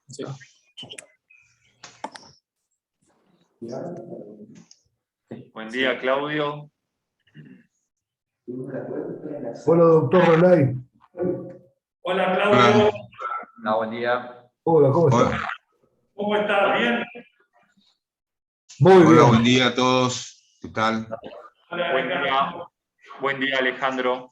Sí. Buen día, Claudio. Hola, doctor Relay. Hola, Claudio. Hola, buen día. Hola, ¿cómo está? Hola, ¿Cómo estás? ¿Bien? Muy hola, bien. buen día a todos. ¿Qué tal? Hola, Buen Ricardo. día. Buen día, Alejandro.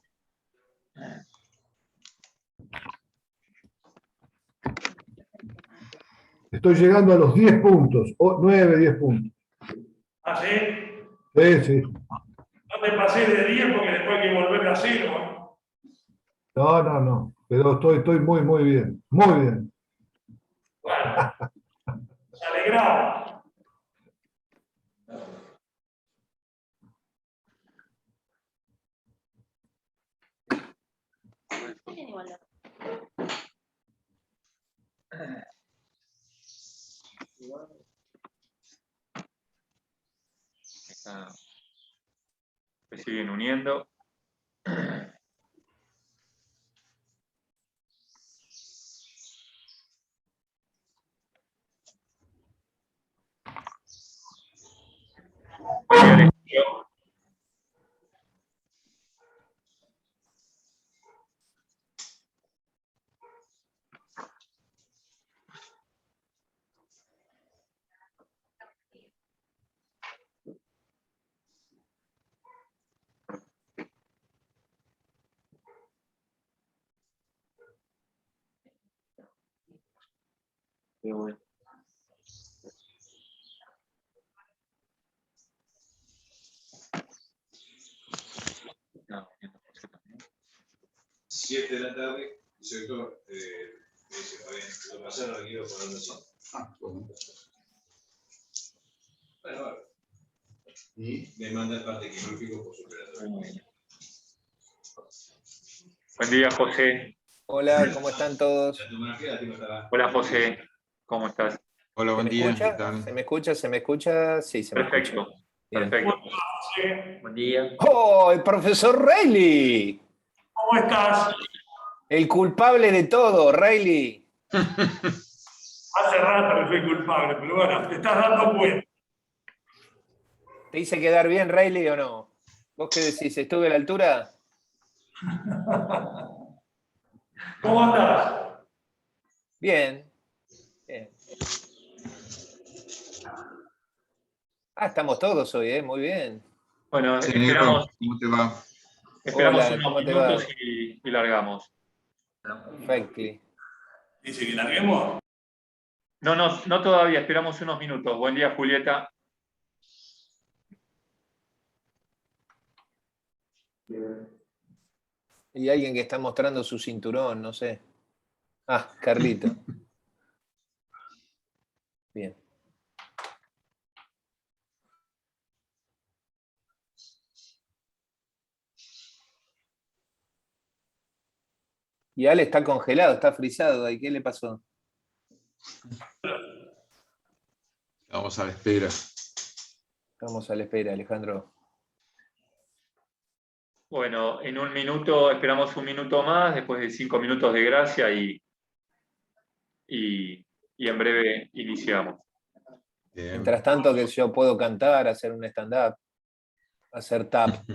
Estoy llegando a los 10 puntos, 9, 10 puntos. ¿Ah, sí? Sí, sí. No te pases de 10 porque después hay que volver a 0. No, no, no. Pero estoy muy, muy bien. Muy bien. Bueno, nos alegramos. Se siguen uniendo. Buen día, Alejandro. Qué bueno. No, no, José también. 7 de la tarde, sector, me dice, está bien, lo pasaron aquí, lo ponen así. Bueno. Bueno. Y me manda el parte quirúrgico por su operador. Buen día, José. Hola, ¿cómo están todos? La tomografía la tengo hasta Hola, José. ¿Cómo estás? Hola, ¿Se buen me día. ¿Qué escucha? tal? ¿Se me escucha? ¿Se me escucha? Sí, se me escucha. Perfecto. Bien. Perfecto. Sí. Buen día. ¡Oh, el profesor Reilly! ¿Cómo estás? El culpable de todo, Reilly. Hace rato que soy culpable, pero bueno, te estás dando cuenta. ¿Te hice quedar bien, Reilly, o no? ¿Vos qué decís? ¿Estuve a la altura? ¿Cómo andás? Bien. Bien. Estamos todos hoy, ¿eh? Muy bien. Bueno, Sí, negro, ¿cómo te va? esperamos Hola, unos ¿cómo te va? minutos y largamos. Perfecto. Dice que larguemos. No todavía, esperamos unos minutos. Buen día, Julieta. Y alguien que está mostrando su cinturón, no sé. Carlito. Bien. Y Ale está congelado, está frisado ahí. ¿Qué le pasó? Vamos a la espera. Estamos a la espera, Alejandro. Bueno, en un minuto, esperamos un minuto más, después de 5 minutos de gracia y en breve iniciamos. Bien. Mientras tanto que yo puedo cantar, hacer un stand-up, hacer tap,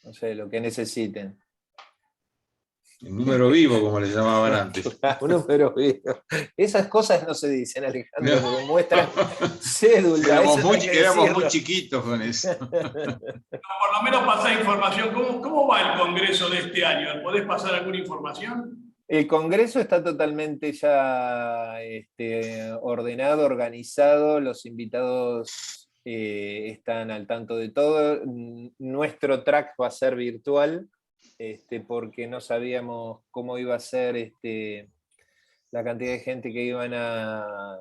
no sé, lo que necesiten. El número vivo, como le llamaban antes. Un número vivo. Esas cosas no se dicen, Alejandro, No. porque muestran cédula. Éramos Eso no hay que éramos decirlo. muy chiquitos con eso. Por lo menos pasá información. ¿Cómo va el congreso de este año? ¿Podés pasar alguna información? El Congreso está totalmente ya ordenado, organizado, los invitados están al tanto de todo. Nuestro track va a ser virtual, porque no sabíamos cómo iba a ser la cantidad de gente que iban a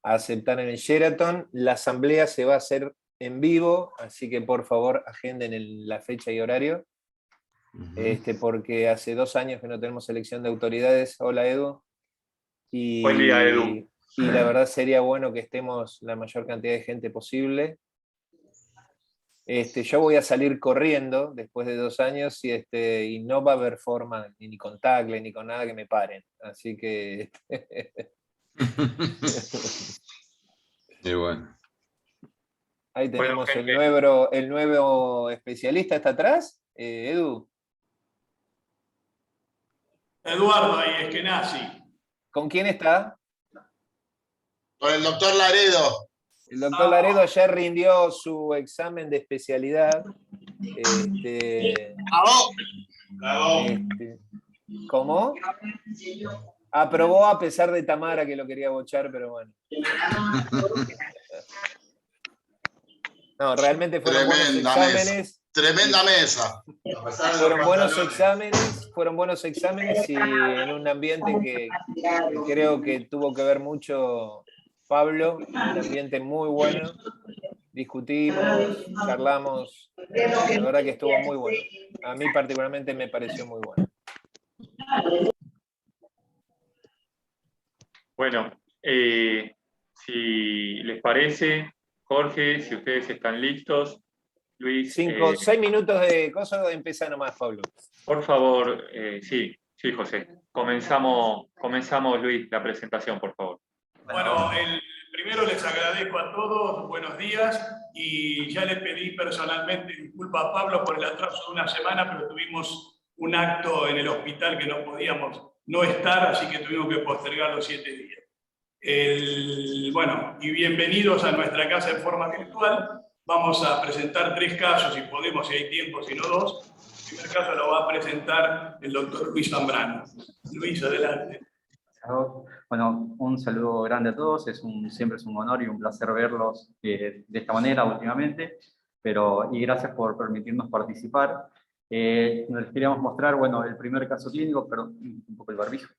aceptar en el Sheraton. La asamblea se va a hacer en vivo, así que por favor agenden la fecha y horario. Porque hace 2 años que no tenemos elección de autoridades. Hola, Edu. Buen día, Edu. Y la verdad sería bueno que estemos la mayor cantidad de gente posible. Yo voy a salir corriendo después de 2 años y no va a haber forma ni con tackle ni con nada que me paren. Así que... Y bueno. Ahí tenemos Bueno, el nuevo especialista. ¿Está atrás? Edu. Eduardo ahí, Eskenazi. ¿Con quién está? Con el doctor Laredo. El doctor Laredo ya rindió su examen de especialidad. ¿Cómo? Aprobó a pesar de Tamara, que lo quería bochar, pero bueno. No, realmente fueron buenos exámenes. Tremenda mesa. Fueron buenos exámenes y en un ambiente que creo que tuvo que ver mucho Pablo, un ambiente muy bueno. Discutimos, charlamos, la verdad que estuvo muy bueno. A mí particularmente me pareció muy bueno. Bueno, si les parece, Jorge, si ustedes están listos, Luis. 6 minutos de cosas, empieza nomás, Pablo. Por favor, sí, José. Comenzamos, Luis, la presentación, por favor. Bueno, primero les agradezco a todos, buenos días, y ya le pedí personalmente disculpas a Pablo por el atraso de una semana, pero tuvimos un acto en el hospital que no podíamos no estar, así que tuvimos que postergar los 7 días. Bueno, y bienvenidos a nuestra casa en forma virtual. Vamos a presentar 3 casos, si podemos, si hay tiempo, si no 2. El primer caso lo va a presentar el doctor Luis Zambrano. Luis, adelante. Bueno, un saludo grande a todos, siempre es un honor y un placer verlos de esta manera últimamente, y gracias por permitirnos participar. Les queríamos mostrar, bueno, el primer caso clínico, perdón, un poco el barbijo.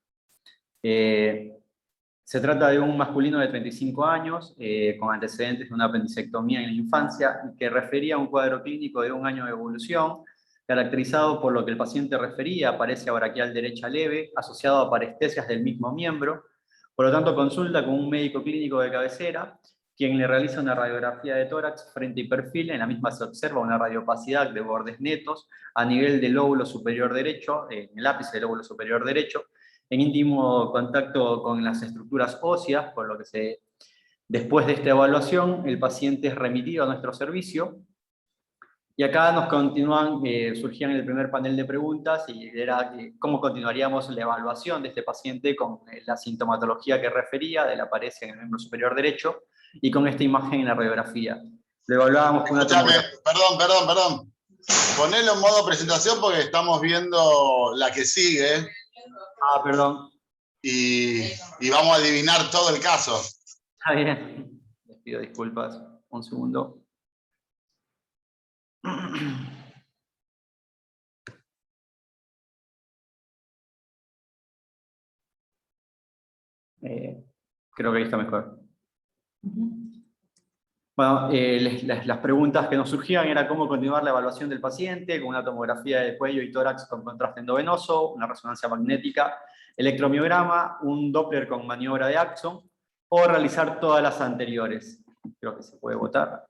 Se trata de un masculino de 35 años, con antecedentes de una apendicectomía en la infancia, y que refería a un cuadro clínico de 1 año de evolución, caracterizado por lo que el paciente refería, paresia braquial derecha leve, asociado a parestesias del mismo miembro. Por lo tanto, consulta con un médico clínico de cabecera, quien le realiza una radiografía de tórax frente y perfil. En la misma se observa una radiopacidad de bordes netos a nivel del lóbulo superior derecho, en el ápice del lóbulo superior derecho, en íntimo contacto con las estructuras óseas, por lo que después de esta evaluación, el paciente es remitido a nuestro servicio. Y acá nos surgían el primer panel de preguntas, y era cómo continuaríamos la evaluación de este paciente con la sintomatología que refería de la paresia en el miembro superior derecho, y con esta imagen en la radiografía. Lo evaluábamos con una tomografía. Perdón. Ponelo en modo presentación porque estamos viendo la que sigue. Perdón. Y vamos a adivinar todo el caso. Está bien. Les pido disculpas. Un segundo. Creo que ahí está mejor. Bueno, las preguntas que nos surgían era cómo continuar la evaluación del paciente con una tomografía de cuello y tórax con contraste endovenoso, una resonancia magnética, electromiograma, un Doppler con maniobra de Axon, o realizar todas las anteriores. Creo que se puede votar.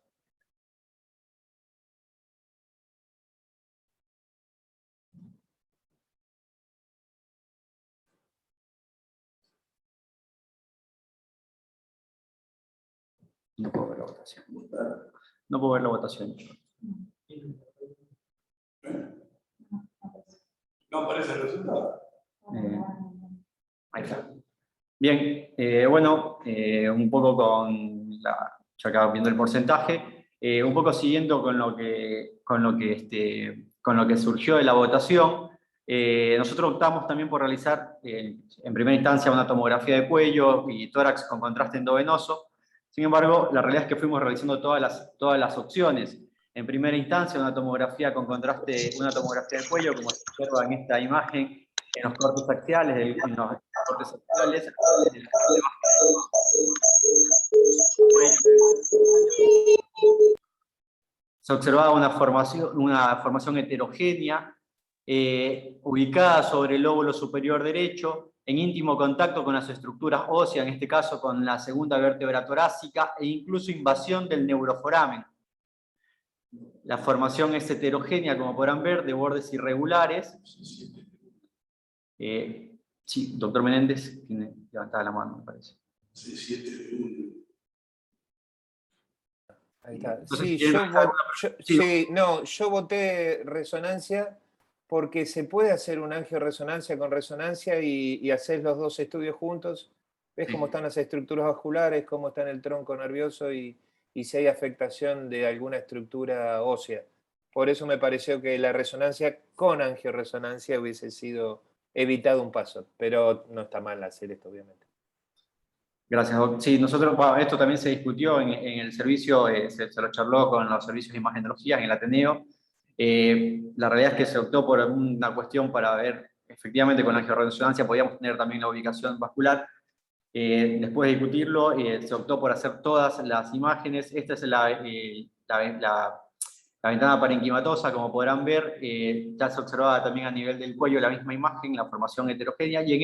No puedo ver la votación. No puedo ver la votación. ¿No aparece el resultado? Ahí está. Bien, bueno, un poco ya acá viendo el porcentaje, un poco siguiendo con lo que surgió de la votación, nosotros optamos también por realizar en primera instancia una tomografía de cuello y tórax con contraste endovenoso. Sin embargo, la realidad es que fuimos realizando todas las opciones. En primera instancia, una tomografía con contraste, una tomografía de cuello, como se observa en esta imagen, en los cortes axiales, se observaba una formación heterogénea, ubicada sobre el lóbulo superior derecho, en íntimo contacto con las estructuras óseas, en este caso con la segunda vértebra torácica, e incluso invasión del neuroforamen. La formación es heterogénea, como podrán ver, de bordes irregulares. Sí, doctor Menéndez tiene levantada la mano, me parece. Ahí está. Entonces, Sí, si quieren yo voté resonancia porque se puede hacer una angioresonancia con resonancia y hacer los dos estudios juntos. Ves cómo están las estructuras vasculares, cómo está en el tronco nervioso y si hay afectación de alguna estructura ósea. Por eso me pareció que la resonancia con angioresonancia hubiese sido evitado un paso, pero no está mal hacer esto, obviamente. Gracias, Doc. Sí, nosotros, esto también se discutió en el servicio, se lo charló con los servicios de imagenología en el Ateneo. La realidad es que se optó por una cuestión para ver, efectivamente, con la angioresonancia podíamos tener también la ubicación vascular. Después de discutirlo, se optó por hacer todas las imágenes. Esta es la ventana parenquimatosa, como podrán ver. Ya se observaba también a nivel del cuello la misma imagen, la formación heterogénea, y en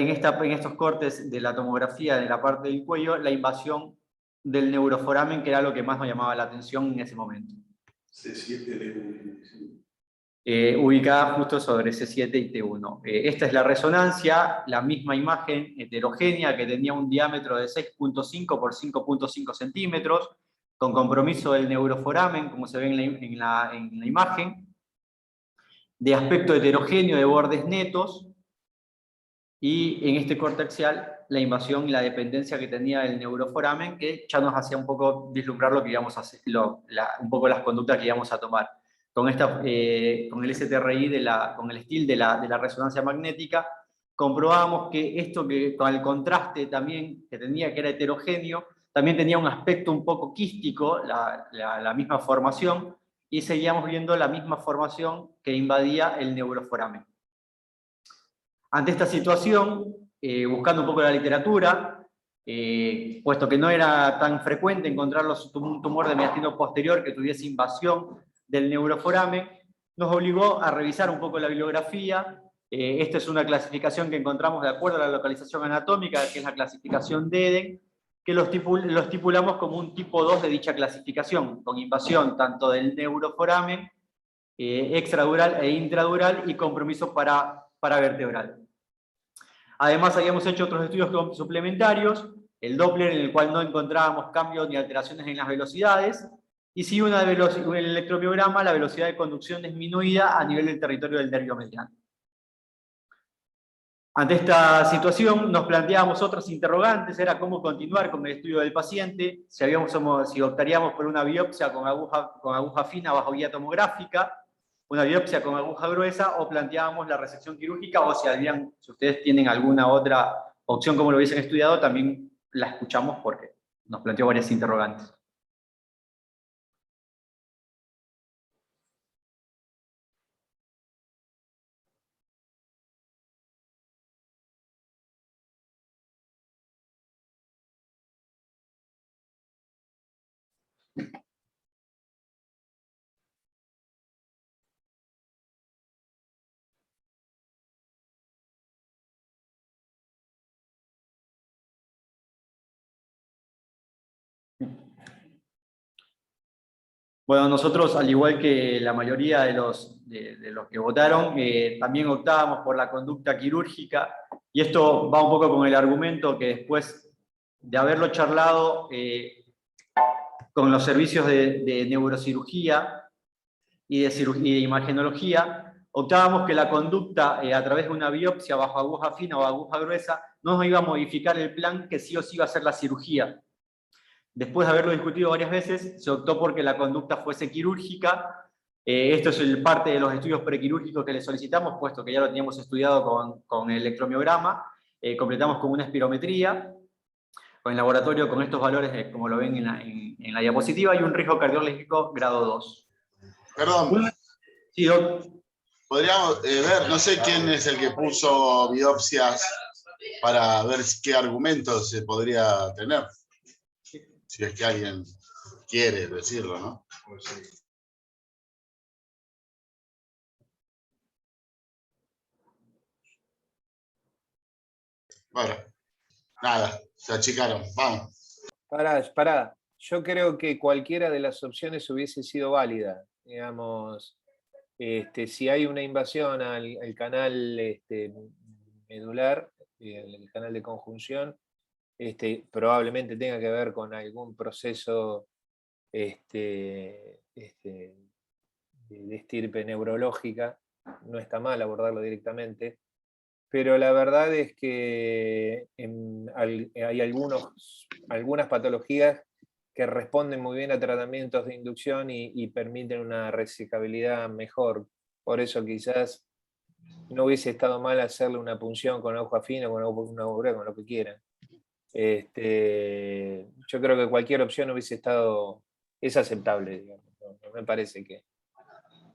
estos cortes de la tomografía de la parte del cuello, la invasión del neuroforamen, que era lo que más nos llamaba la atención en ese momento. Ubicada justo sobre C7 y T1. Esta es la resonancia, la misma imagen heterogénea que tenía un diámetro de 6.5 por 5.5 centímetros, con compromiso del neuroforamen, como se ve en la imagen, de aspecto heterogéneo de bordes netos, y en este corte axial la invasión y la dependencia que tenía el neuroforamen, que ya nos hacía un poco vislumbrar lo que íbamos a hacer, un poco las conductas que íbamos a tomar. Con el STRI, con el STIL de la resonancia magnética, comprobamos que esto, que con el contraste también que tenía, que era heterogéneo, también tenía un aspecto un poco quístico, la misma formación, y seguíamos viendo la misma formación que invadía el neuroforamen. Ante esta situación, buscando un poco la literatura, puesto que no era tan frecuente encontrar un tumor de mediastino posterior que tuviese invasión del neuroforamen, nos obligó a revisar un poco la bibliografía. Esta es una clasificación que encontramos de acuerdo a la localización anatómica, que es la clasificación de Eden, que lo estipulamos como un tipo 2 de dicha clasificación, con invasión tanto del neuroforamen, extradural e intradural, y compromiso paravertebral. Además, habíamos hecho otros estudios suplementarios, el Doppler, en el cual no encontrábamos cambios ni alteraciones en las velocidades, y sí un electromiograma, la velocidad de conducción disminuida a nivel del territorio del nervio mediano. Ante esta situación nos planteábamos otras interrogantes, era cómo continuar con el estudio del paciente, si optaríamos por una biopsia con aguja fina bajo guía tomográfica, una biopsia con aguja gruesa, o planteábamos la resección quirúrgica, o si ustedes tienen alguna otra opción como lo hubiesen estudiado, también la escuchamos porque nos planteó varias interrogantes. Bueno, nosotros, al igual que la mayoría de los que votaron, también optábamos por la conducta quirúrgica, y esto va un poco con el argumento que después de haberlo charlado con los servicios de neurocirugía y de imagenología, optábamos que la conducta a través de una biopsia bajo aguja fina o aguja gruesa no nos iba a modificar el plan que sí o sí iba a ser la cirugía. Después de haberlo discutido varias veces, se optó porque la conducta fuese quirúrgica. Esto es parte de los estudios prequirúrgicos que le solicitamos, puesto que ya lo teníamos estudiado con el electromiograma. Completamos con una espirometría, con el laboratorio, con estos valores, como lo ven en la diapositiva, y un riesgo cardiológico grado 2. Perdón. Sí, Doc. Podríamos ver, no sé quién es el que puso biopsias para ver qué argumentos se podría tener. Si es que alguien quiere decirlo, ¿no? Bueno, nada, se achicaron, vamos. Pará. yo creo que cualquiera de las opciones hubiese sido válida. Digamos, si hay una invasión al canal medular, el canal de conjunción, probablemente tenga que ver con algún proceso de estirpe neurológica. No está mal abordarlo directamente, pero la verdad es que hay algunas patologías que responden muy bien a tratamientos de inducción y permiten una resecabilidad mejor. Por eso quizás no hubiese estado mal hacerle una punción con aguja fina, con una aguja, con lo que quieran. Yo creo que cualquier opción hubiese estado, es aceptable, digamos. No me parece que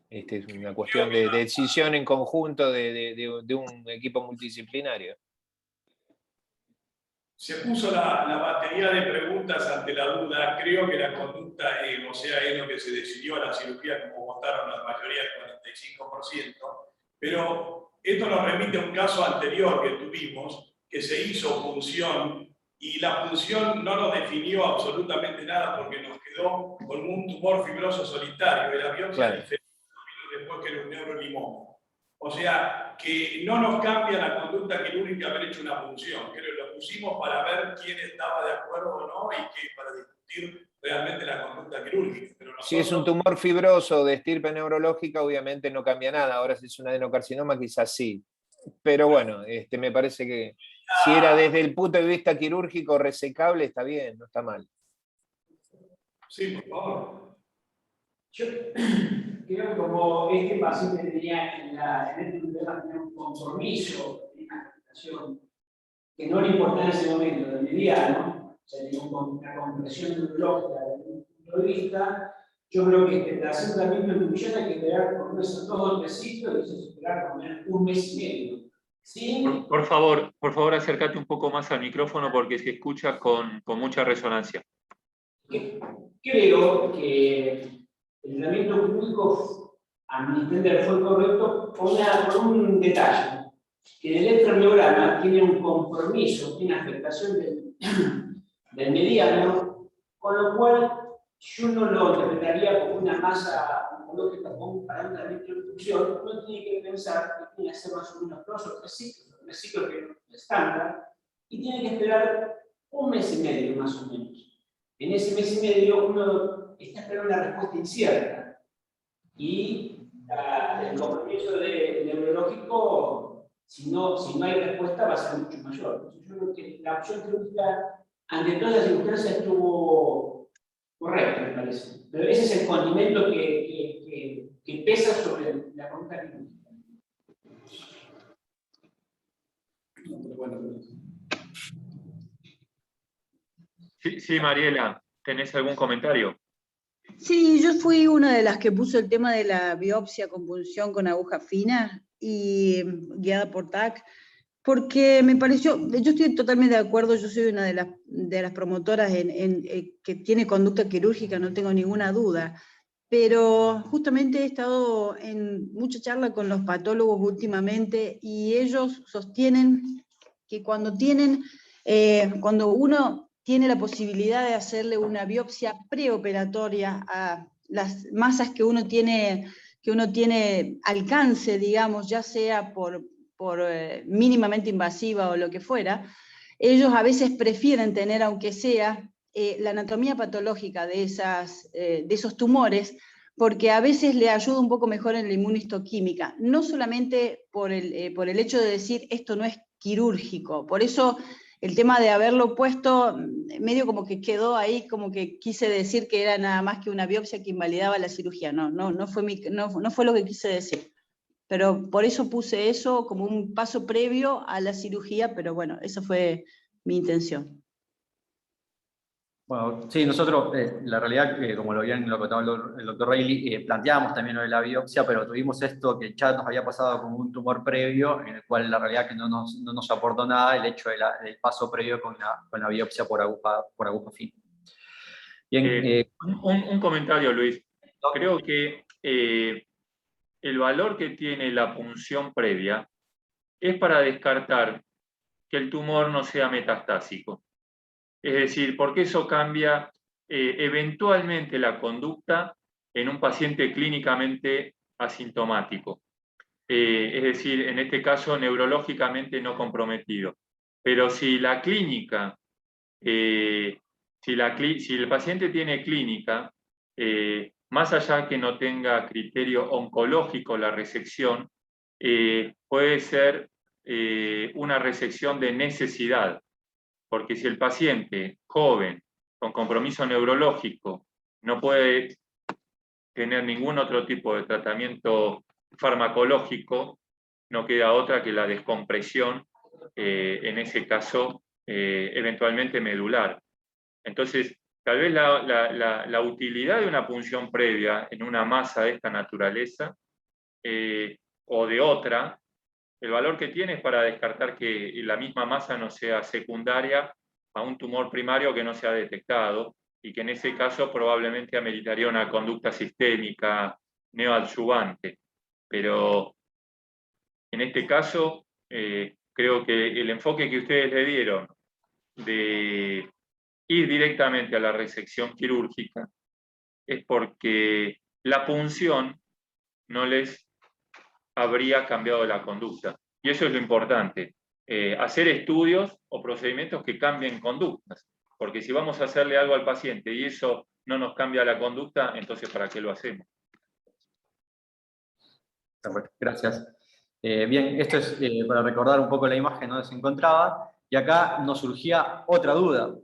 es una cuestión de decisión en conjunto de un equipo multidisciplinario. Se puso la batería de preguntas ante la duda. Creo que la conducta, o sea, es lo que se decidió a la cirugía, como votaron la mayoría, el 45%. Pero esto nos remite a un caso anterior que tuvimos, que se hizo punción, y la punción no nos definió absolutamente nada porque nos quedó con un tumor fibroso solitario. La biopsia diferente después que era un neurolimoma. O sea, que no nos cambia la conducta quirúrgica haber hecho una punción, que lo pusimos para ver quién estaba de acuerdo o no y que para discutir realmente la conducta quirúrgica. Pero nosotros... Si es un tumor fibroso de estirpe neurológica, obviamente no cambia nada. Ahora, si es un adenocarcinoma, quizás sí. Pero bueno, me parece que si era desde el punto de vista quirúrgico resecable, está bien, no está mal. Sí, por favor. Yo creo que como este paciente tenía en este problema tenía un compromiso, una afectación que no le importaba en ese momento, de mediano, o sea, tenía una compresión neurológica desde un punto de vista, yo creo que para hacer un tratamiento de inducción hay que esperar por menos 2 o 3 ciclos y eso es esperar por menos 1 mes y medio. ¿Sí? Por favor, acércate un poco más al micrófono porque se escucha con mucha resonancia. Creo que el tratamiento público, a mi entender, fue correcto con un detalle, que el electromiograma tiene un compromiso, tiene afectación del mediano, con lo cual yo no lo interpretaría como una masa oncológica para un tratamiento de inducción. Uno tiene que pensar que tiene que hacer más o menos 2 o 3 ciclos que es estándar, y tiene que esperar 1 mes y medio más o menos. En ese mes y medio uno está esperando una respuesta incierta y el compromiso neurológico, si no hay respuesta, va a ser mucho mayor. Entonces, yo creo que la opción quirúrgica, ante todas las circunstancias, estuvo correcta, me parece. Pero ese es el condimento que pesa sobre la conducta quirúrgica. Sí, Mariela, ¿tenés algún comentario? Sí, yo fui una de las que puso el tema de la biopsia con punción con aguja fina y guiada por TAC, porque me pareció, yo estoy totalmente de acuerdo, yo soy una de las promotoras que tiene conducta quirúrgica, no tengo ninguna duda, pero justamente he estado en mucha charla con los patólogos últimamente y ellos sostienen que cuando uno tiene la posibilidad de hacerle una biopsia preoperatoria a las masas que uno tiene alcance, digamos, ya sea por mínimamente invasiva o lo que fuera, ellos a veces prefieren tener, aunque sea, la anatomía patológica de esos tumores, porque a veces le ayuda un poco mejor en la inmunistoquímica, no solamente por el hecho de decir esto no es quirúrgico, por eso el tema de haberlo puesto, medio como que quedó ahí, como que quise decir que era nada más que una biopsia que invalidaba la cirugía. No fue lo que quise decir. Pero por eso puse eso como un paso previo a la cirugía, pero bueno, esa fue mi intención. Bueno, sí, nosotros, la realidad, como lo contaba el doctor Reilly, planteábamos también lo de la biopsia, pero tuvimos esto que ya nos había pasado como un tumor previo, en el cual la realidad que no nos aportó nada el hecho del paso previo con la biopsia por aguja fina. Bien, un comentario, Luis. Creo que el valor que tiene la punción previa es para descartar que el tumor no sea metastásico. Es decir, porque eso cambia eventualmente la conducta en un paciente clínicamente asintomático. Es decir, en este caso neurológicamente no comprometido. Pero si la clínica, si el paciente tiene clínica, más allá que no tenga criterio oncológico la resección, puede ser una resección de necesidad, porque si el paciente joven con compromiso neurológico no puede tener ningún otro tipo de tratamiento farmacológico, no queda otra que la descompresión, en ese caso eventualmente medular. Entonces, tal vez la utilidad de una punción previa en una masa de esta naturaleza o de otra, el valor que tiene es para descartar que la misma masa no sea secundaria a un tumor primario que no se ha detectado y que en ese caso probablemente ameritaría una conducta sistémica neoadyuvante. Pero en este caso, creo que el enfoque que ustedes le dieron de ir directamente a la resección quirúrgica es porque la punción no les habría cambiado la conducta. Y eso es lo importante, hacer estudios o procedimientos que cambien conductas, porque si vamos a hacerle algo al paciente y eso no nos cambia la conducta, entonces ¿para qué lo hacemos? Gracias. Bien, esto es para recordar un poco la imagen donde se encontraba, y acá nos surgía otra duda,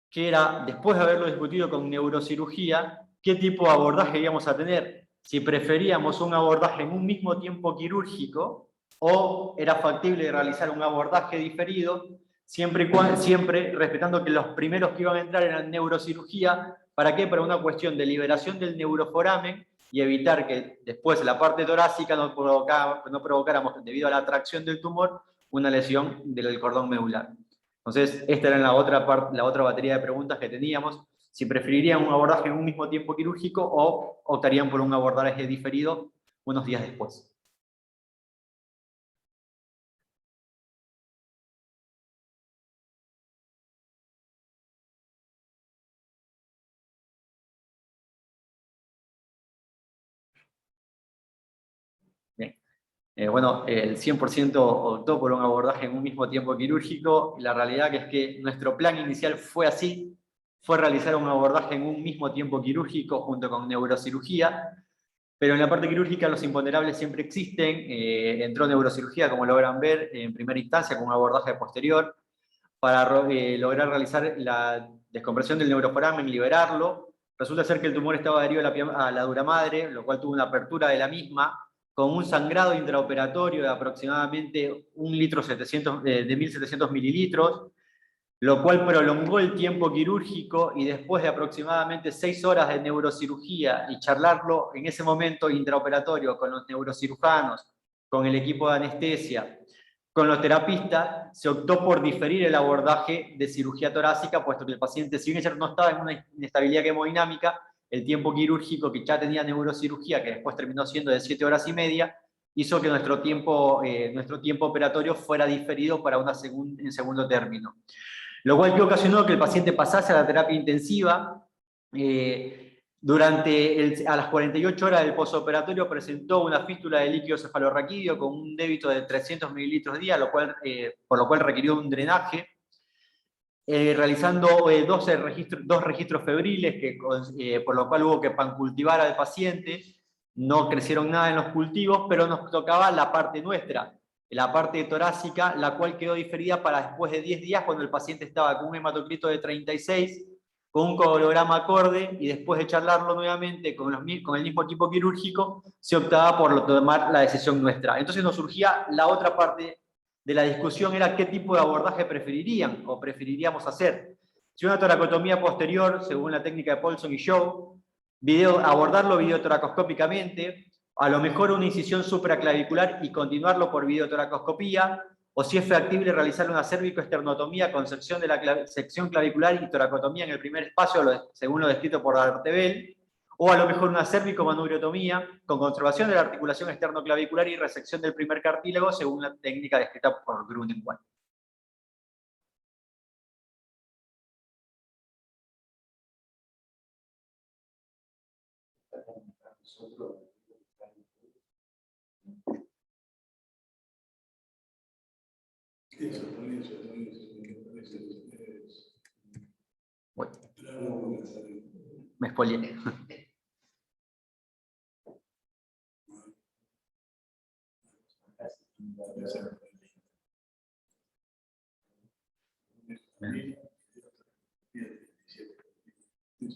que era, después de haberlo discutido con neurocirugía, ¿qué tipo de abordaje íbamos a tener? Si preferíamos un abordaje en un mismo tiempo quirúrgico, o era factible realizar un abordaje diferido, siempre respetando que los primeros que iban a entrar eran neurocirugía. ¿Para qué? Para una cuestión de liberación del neuroforamen y evitar que después la parte torácica no provocáramos, debido a la atracción del tumor, una lesión del cordón medular. Entonces, esta era la otra batería de preguntas que teníamos. Si preferirían un abordaje en un mismo tiempo quirúrgico o optarían por un abordaje diferido unos días después. Bien. Bueno, el 100% optó por un abordaje en un mismo tiempo quirúrgico. La realidad es que nuestro plan inicial fue así, fue realizar un abordaje en un mismo tiempo quirúrgico junto con neurocirugía, pero en la parte quirúrgica los imponderables siempre existen. Entró neurocirugía, como logran ver, en primera instancia con un abordaje posterior para lograr realizar la descompresión del neuroforamen, liberarlo. Resulta ser que el tumor estaba adherido a la dura madre, lo cual tuvo una apertura de la misma, con un sangrado intraoperatorio de aproximadamente 1.700 mililitros, lo cual prolongó el tiempo quirúrgico, y después de aproximadamente 6 horas de neurocirugía y charlarlo en ese momento intraoperatorio con los neurocirujanos, con el equipo de anestesia, con los terapistas, se optó por diferir el abordaje de cirugía torácica, puesto que el paciente, si bien no estaba en una inestabilidad hemodinámica, el tiempo quirúrgico que ya tenía neurocirugía, que después terminó siendo de 7 horas y media, hizo que nuestro tiempo operatorio fuera diferido para en segundo término. Lo cual que ocasionó que el paciente pasase a la terapia intensiva. A las 48 horas del posoperatorio presentó una fístula de líquido cefalorraquídeo con un débito de 300 mililitros día, por lo cual requirió un drenaje, realizando dos registros febriles, por lo cual hubo que pancultivar al paciente. No crecieron nada en los cultivos, pero nos tocaba la parte nuestra, la parte torácica, la cual quedó diferida para después de 10 días, cuando el paciente estaba con un hematocrito de 36, con un coagulograma acorde, y después de charlarlo nuevamente con el mismo equipo quirúrgico, se optaba por tomar la decisión nuestra. Entonces nos surgía la otra parte de la discusión, era qué tipo de abordaje preferirían o preferiríamos hacer. Si una toracotomía posterior, según la técnica de Paulson y Shaw, abordarlo videotoracoscópicamente, a lo mejor una incisión supraclavicular y continuarlo por videotoracoscopía, o si es factible realizar una cervicoesternotomía con sección de la sección clavicular y toracotomía en el primer espacio, según lo descrito por Artebel, o a lo mejor una cervicomanubrio-tomía con conservación de la articulación esternoclavicular y resección del primer cartílago, según la técnica descrita por Grunewald. Bueno, me spoileé.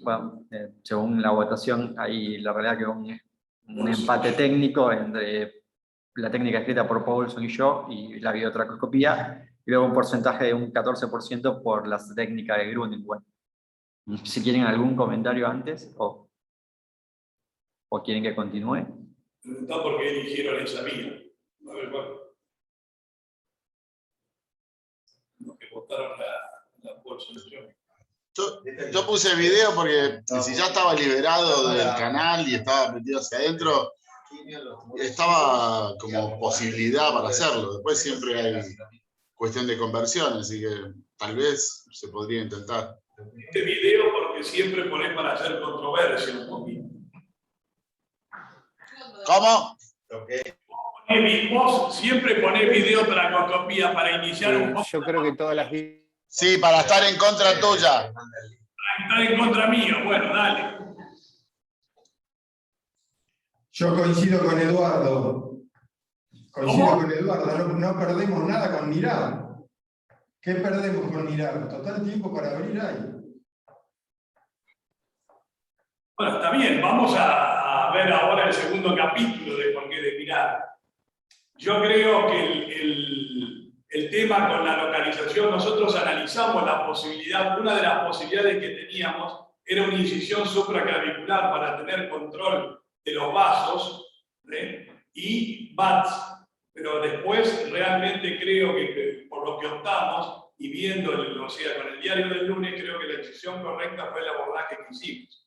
Bueno, según la votación, ahí la realidad que un empate técnico entre la técnica escrita por Paulson y yo y la videotracoscopía, y luego un porcentaje de un 14% por la técnica de Grunewald. Si quieren algún comentario antes o quieren que continúe. Preguntá por qué eligieron esa vía. A ver, bueno. Los que votaron la por solución. Yo puse video porque si ya estaba liberado del canal y estaba metido hacia adentro, estaba como posibilidad para hacerlo. Después siempre hay cuestión de conversión, así que tal vez se podría intentar. Este video porque siempre ponés para hacer controversia un poquito. ¿Cómo? Vos siempre ponés video tracoscopía para iniciar un poco. Yo creo que todas las... Sí, para estar en contra tuya. Para estar en contra mío. Bueno, dale. Yo coincido con Eduardo. Con Eduardo. No perdemos nada con mirar. ¿Qué perdemos con mirar? Total tiempo para abrir hay. Bueno, está bien. Vamos a ver ahora el segundo capítulo de Por qué de mirar. Yo creo que el tema con la localización, nosotros analizamos la posibilidad, una de las posibilidades que teníamos era una incisión supraclavicular para tener control de los vasos y BATS. Pero después realmente creo que por lo que optamos y viendo, o sea, con el diario del lunes, creo que la decisión correcta fue el abordaje que hicimos.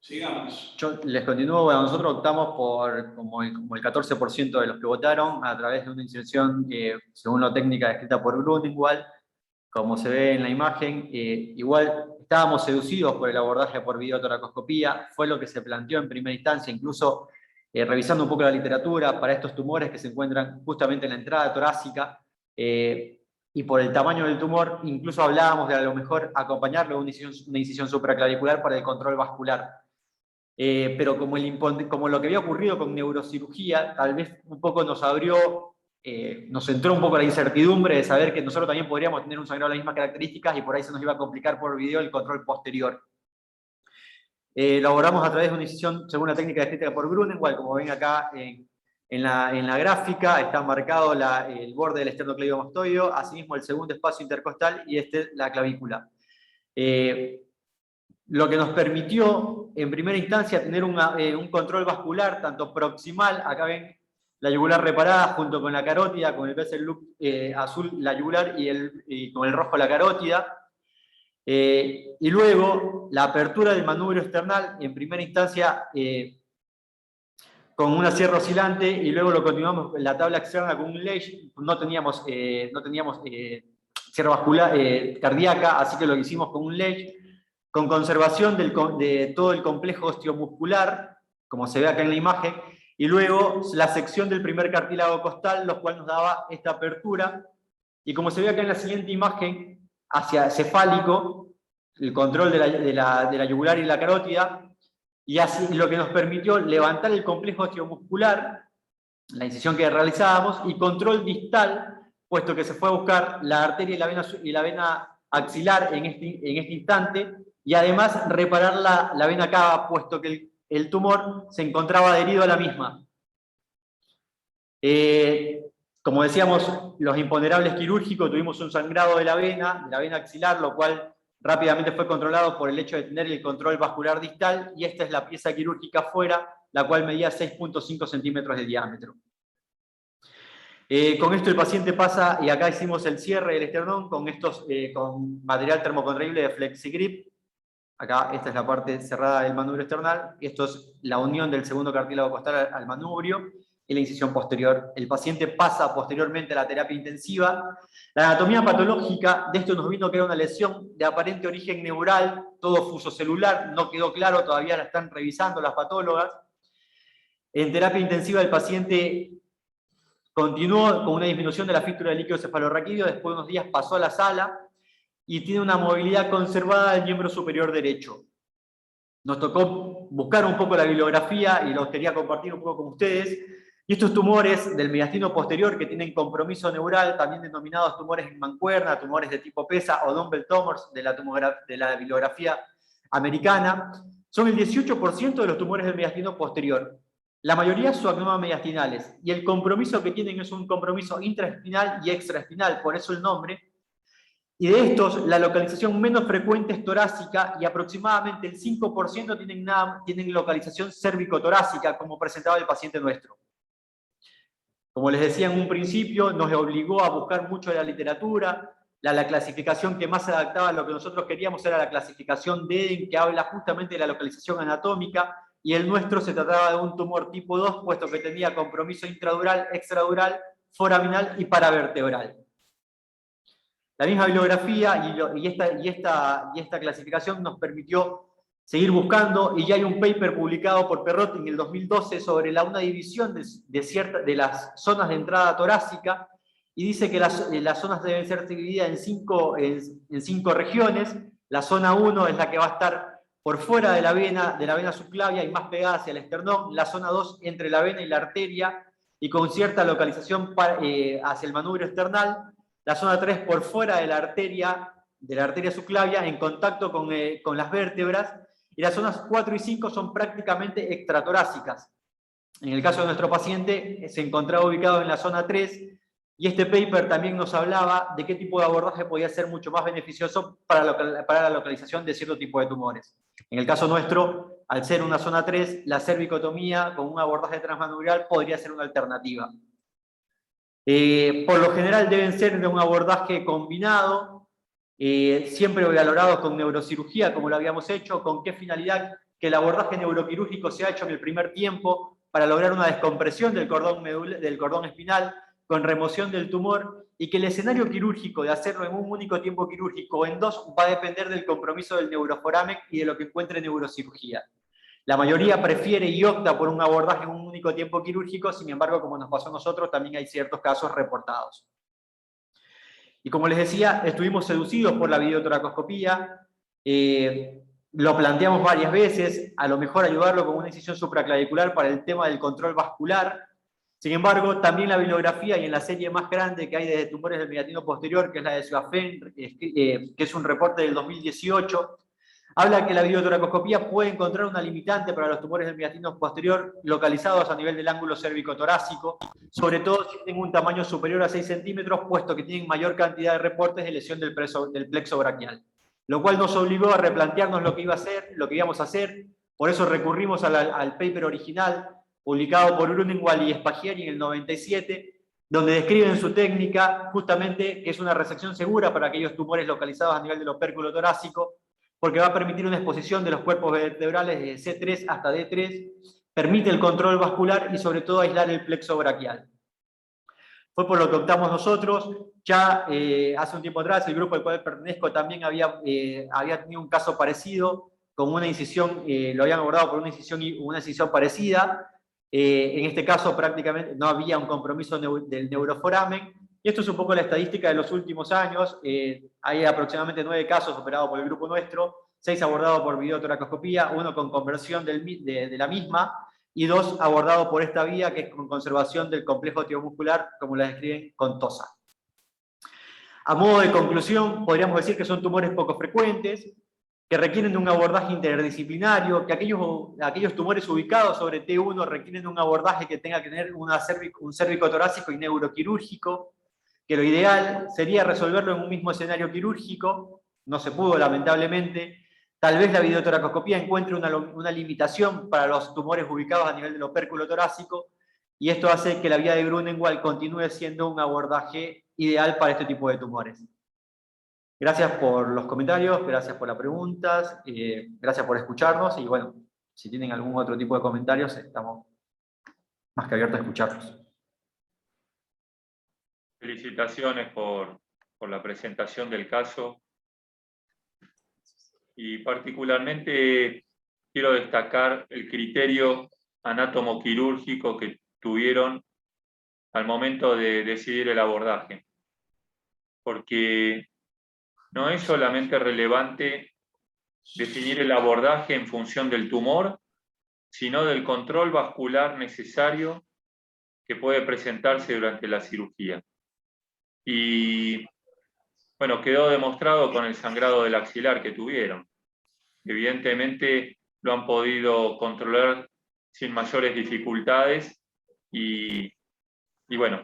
Sigamos. Yo les continúo. Bueno, nosotros optamos por, como el 14% de los que votaron, a través de una inserción, según la técnica descrita por Grunewald, como se ve en la imagen. Igual estábamos seducidos por el abordaje por videotoracoscopía, fue lo que se planteó en primera instancia, incluso revisando un poco la literatura para estos tumores que se encuentran justamente en la entrada torácica, y por el tamaño del tumor, incluso hablábamos de a lo mejor acompañarlo de una incisión supraclavicular para el control vascular. Pero como lo que había ocurrido con neurocirugía, tal vez un poco nos abrió, nos entró un poco la incertidumbre de saber que nosotros también podríamos tener un sangrado de las mismas características y por ahí se nos iba a complicar por video el control posterior. Lo abordamos a través de una incisión según la técnica descrita por Grunewald, como ven acá en la gráfica, está marcado el borde del esternocleidomastoideo, asimismo el segundo espacio intercostal y la clavícula. Lo que nos permitió, en primera instancia, tener un control vascular, tanto proximal, acá ven la yugular reparada junto con la carótida, con el vessel loop azul la yugular y con el rojo la carótida. Y luego, la apertura del manubrio esternal, en primera instancia, con una sierra oscilante, y luego lo continuamos en la tabla externa con un ledge. No teníamos sierra vascular cardíaca, así que lo hicimos con un ledge, con conservación de todo el complejo osteomuscular, como se ve acá en la imagen, y luego la sección del primer cartílago costal, lo cual nos daba esta apertura, y como se ve acá en la siguiente imagen, hacia cefálico, el control de la yugular y la carótida, y así lo que nos permitió levantar el complejo osteomuscular, la incisión que realizábamos, y control distal, puesto que se fue a buscar la arteria y la vena axilar en este instante, y además reparar la vena cava, puesto que el tumor se encontraba adherido a la misma. Como decíamos, los imponderables quirúrgicos, tuvimos un sangrado de la vena axilar, lo cual rápidamente fue controlado por el hecho de tener el control vascular distal, y esta es la pieza quirúrgica afuera, la cual medía 6.5 centímetros de diámetro. Con esto el paciente pasa, y acá hicimos el cierre del esternón con material termocontraíble de FlexiGrip. Acá esta es la parte cerrada del manubrio esternal, esto es la unión del segundo cartílago costal al manubrio y la incisión posterior. El paciente pasa posteriormente a la terapia intensiva. La anatomía patológica de esto nos vino que era una lesión de aparente origen neural todo fuso celular, no quedó claro, todavía la están revisando las patólogas. En terapia intensiva el paciente continuó con una disminución de la fístula del líquido cefalorraquídeo, después de unos días pasó a la sala y tiene una movilidad conservada del miembro superior derecho. Nos tocó buscar un poco la bibliografía y los quería compartir un poco con ustedes. Y estos tumores del mediastino posterior que tienen compromiso neural, también denominados tumores en mancuerna, tumores de tipo PESA o dumbbell tumors de la bibliografía americana, son el 18% de los tumores del mediastino posterior. La mayoría son adenomas mediastinales y el compromiso que tienen es un compromiso intraespinal y extraespinal, por eso el nombre. Y de estos, la localización menos frecuente es torácica y aproximadamente el 5% tienen localización cérvico-torácica, como presentaba el paciente nuestro. Como les decía en un principio, nos obligó a buscar mucho de la literatura. La clasificación que más se adaptaba a lo que nosotros queríamos era la clasificación de Eden, que habla justamente de la localización anatómica, y el nuestro se trataba de un tumor tipo 2, puesto que tenía compromiso intradural, extradural, foraminal y paravertebral. La misma bibliografía y esta clasificación nos permitió seguir buscando, y ya hay un paper publicado por Perrot en el 2012 sobre una división de las zonas de entrada torácica, y dice que las zonas deben ser divididas en cinco regiones. La zona 1 es la que va a estar por fuera de la vena subclavia y más pegada hacia el esternón. La zona 2 entre la vena y la arteria y con cierta localización hacia el manubrio esternal. La zona 3 por fuera de la arteria subclavia en contacto con las vértebras. Y las zonas 4 y 5 son prácticamente extratorácicas. En el caso de nuestro paciente se encontraba ubicado en la zona 3, y este paper también nos hablaba de qué tipo de abordaje podía ser mucho más beneficioso para la localización de cierto tipo de tumores. En el caso nuestro, al ser una zona 3, la cervicotomía con un abordaje transmanubrial podría ser una alternativa. Por lo general deben ser de un abordaje combinado, siempre valorados con neurocirugía, como lo habíamos hecho. ¿Con qué finalidad? Que el abordaje neuroquirúrgico se ha hecho en el primer tiempo para lograr una descompresión del cordón espinal, con remoción del tumor, y que el escenario quirúrgico de hacerlo en un único tiempo quirúrgico o en dos va a depender del compromiso del neuroforamen y de lo que encuentre neurocirugía. La mayoría prefiere y opta por un abordaje en un único tiempo quirúrgico, sin embargo, como nos pasó a nosotros, también hay ciertos casos reportados. Y como les decía, estuvimos seducidos por la videotoracoscopía, lo planteamos varias veces, a lo mejor ayudarlo con una incisión supraclavicular para el tema del control vascular. Sin embargo, también la bibliografía, y en la serie más grande que hay de tumores del mediastino posterior, que es la de Suafen, que es un reporte del 2018, habla que la videotoracoscopía puede encontrar una limitante para los tumores del mediastino posterior localizados a nivel del ángulo cérvico-torácico, sobre todo si tienen un tamaño superior a 6 centímetros, puesto que tienen mayor cantidad de reportes de lesión del plexo braquial. Lo cual nos obligó a replantearnos lo que íbamos a hacer. Por eso recurrimos al paper original, publicado por Grunenwald y Spaghieri en el 97, donde describen su técnica, justamente que es una resección segura para aquellos tumores localizados a nivel del opérculo torácico, porque va a permitir una exposición de los cuerpos vertebrales de C3 hasta D3, permite el control vascular y sobre todo aislar el plexo braquial. Fue por lo que optamos nosotros. Ya hace un tiempo atrás el grupo al cual pertenezco también había tenido un caso parecido, con una incisión, lo habían abordado por una incisión parecida. En este caso prácticamente no había un compromiso del neuroforamen, y esto es un poco la estadística de los últimos años. Hay aproximadamente 9 casos operados por el grupo nuestro, 6 abordados por videotoracoscopía, 1 con conversión de la misma, y 2 abordados por esta vía, que es con conservación del complejo tiomuscular, como la describen con TOSA. A modo de conclusión, podríamos decir que son tumores poco frecuentes, que requieren de un abordaje interdisciplinario, que aquellos tumores ubicados sobre T1 requieren de un abordaje que tenga que tener un cérvico torácico y neuroquirúrgico, que lo ideal sería resolverlo en un mismo escenario quirúrgico. No se pudo, lamentablemente. Tal vez la videotoracoscopía encuentre una limitación para los tumores ubicados a nivel del opérculo torácico, y esto hace que la vía de Grunenwald continúe siendo un abordaje ideal para este tipo de tumores. Gracias por los comentarios, gracias por las preguntas, gracias por escucharnos, y bueno, si tienen algún otro tipo de comentarios, estamos más que abiertos a escucharlos. Felicitaciones por la presentación del caso. y particularmente quiero destacar el criterio anátomo-quirúrgico que tuvieron al momento de decidir el abordaje, porque no es solamente relevante definir el abordaje en función del tumor, sino del control vascular necesario que puede presentarse durante la cirugía. Y bueno, quedó demostrado con el sangrado del axilar que tuvieron. Evidentemente lo han podido controlar sin mayores dificultades y bueno,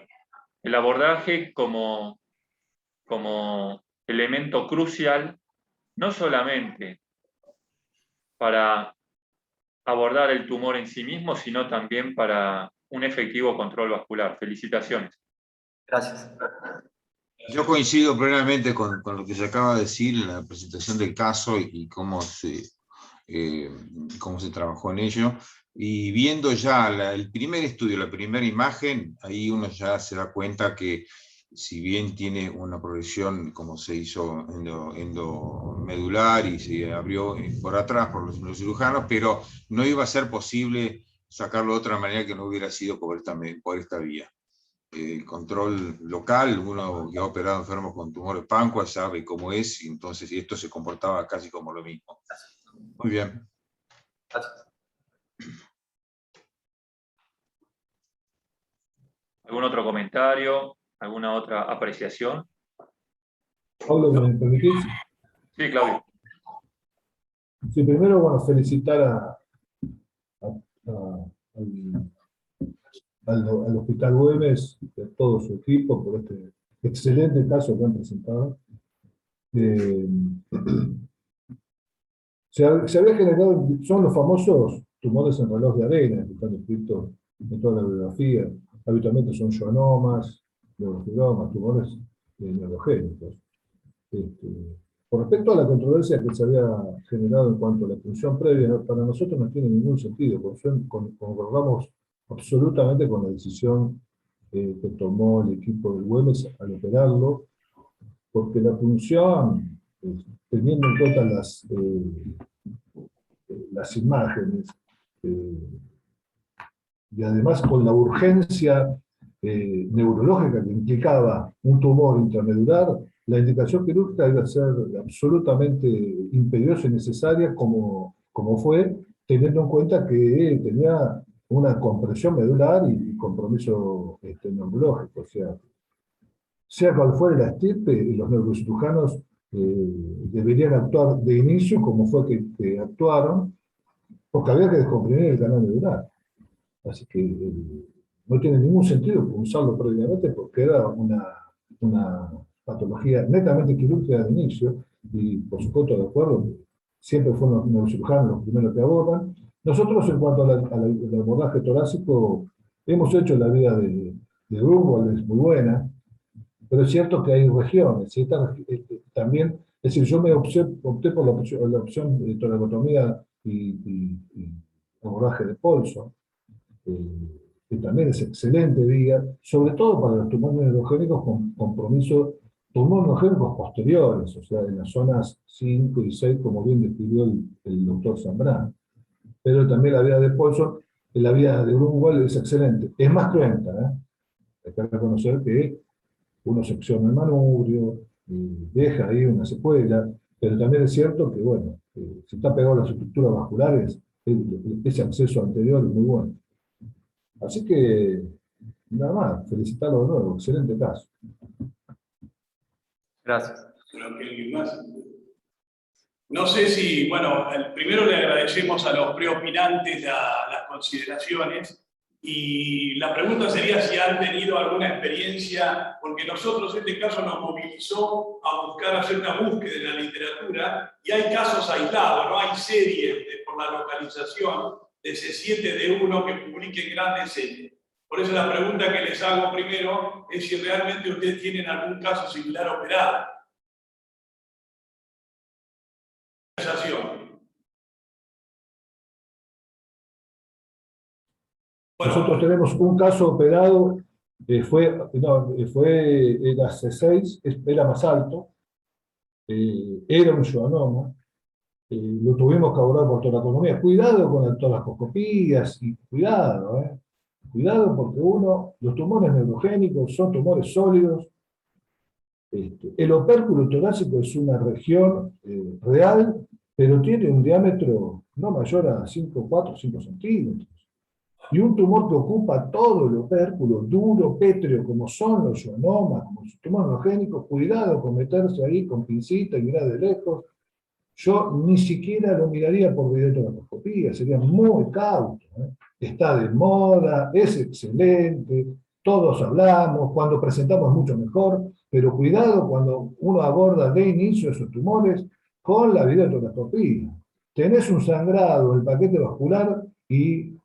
el abordaje como elemento crucial, no solamente para abordar el tumor en sí mismo, sino también para un efectivo control vascular. Felicitaciones. Gracias. Yo coincido plenamente con lo que se acaba de decir en la presentación del caso y cómo se trabajó en ello. Y viendo ya el primer estudio, la primera imagen, ahí uno ya se da cuenta que si bien tiene una progresión como se hizo endomedular y se abrió por atrás por los neurocirujanos, pero no iba a ser posible sacarlo de otra manera que no hubiera sido por esta vía. El control local, uno que ha operado enfermos con tumores páncreas sabe cómo es, y entonces esto se comportaba casi como lo mismo. Muy bien. Gracias. ¿Algún otro comentario? ¿Alguna otra apreciación? Pablo, ¿me permitís? Sí, Claudio. Sí, primero, bueno, felicitar al Hospital Güemes y a todo su equipo por este excelente caso que han presentado. Se había generado, son los famosos tumores en reloj de arena, que están descritos en toda la bibliografía. Habitualmente son schwannomas, neurofibromas, tumores neurogénicos. Por respecto a la controversia que se había generado en cuanto a la función previa, para nosotros no tiene ningún sentido, porque concordamos absolutamente con la decisión que tomó el equipo del Güemes al operarlo, porque la función, teniendo en cuenta las imágenes, y además con la urgencia neurológica que implicaba un tumor intramedular, la indicación quirúrgica debe ser absolutamente imperiosa y necesaria, como fue, teniendo en cuenta que tenía una compresión medular y compromiso neurológico. O sea cual fuera la estirpe, los neurocirujanos deberían actuar de inicio como fue que actuaron, porque había que descomprimir el canal medular. Así que no tiene ningún sentido usarlo previamente, porque era una patología netamente quirúrgica de inicio, y por supuesto, de acuerdo, siempre fueron los neurocirujanos los primeros que abordan. Nosotros, en cuanto al abordaje torácico, hemos hecho la vida de Grunwald, es muy buena, pero es cierto que hay regiones, y también, es decir, yo opté por la opción de toracotomía y abordaje de Paulson, que también es excelente vía, sobre todo para los tumores neurogénicos con compromiso, tumores neurogénicos posteriores, o sea, en las zonas 5 y 6, como bien describió el doctor Zambrano. Pero también la vía de Paulson, la vía de Grunwald es excelente. Es más cruenta, hay que reconocer que uno secciona el manubrio, deja ahí una secuela, pero también es cierto que, bueno, si está pegado a las estructuras vasculares, ese acceso anterior es muy bueno. Así que, nada más, felicitarlo de nuevo, excelente caso. Gracias. No sé si, bueno, primero le agradecemos a los preopinantes las consideraciones, y la pregunta sería si han tenido alguna experiencia, porque nosotros este caso nos movilizó a buscar hacer una búsqueda en la literatura, y hay casos aislados, no hay series por la localización de C7D1 que publiquen grandes series. Por eso la pregunta que les hago primero es si realmente ustedes tienen algún caso similar operado. Bueno, nosotros tenemos un caso operado, era C6, era más alto, era un schwannoma, lo tuvimos que abordar por toracotomía. Cuidado con las toracoscopías, y cuidado, cuidado porque los tumores neurogénicos son tumores sólidos. El opérculo torácico es una región real, pero tiene un diámetro no mayor a 5, 4, 5 centímetros. Y un tumor que ocupa todo el opérculo, duro, pétreo, como son los schwannomas, como los tumores neurogénicos, cuidado con meterse ahí con pincita y mirar de lejos. Yo ni siquiera lo miraría por videotomografía, sería muy cauto. Está de moda, es excelente, todos hablamos, cuando presentamos mucho mejor, pero cuidado cuando uno aborda de inicio esos tumores con la videotomografía. Tenés un sangrado en el paquete vascular y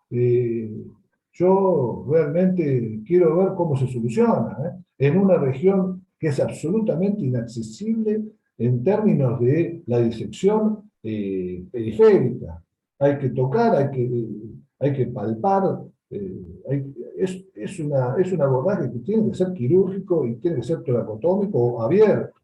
yo realmente quiero ver cómo se soluciona, en una región que es absolutamente inaccesible en términos de la disección periférica. Hay que tocar, hay que palpar, es un abordaje que tiene que ser quirúrgico y tiene que ser toracotómico o abierto.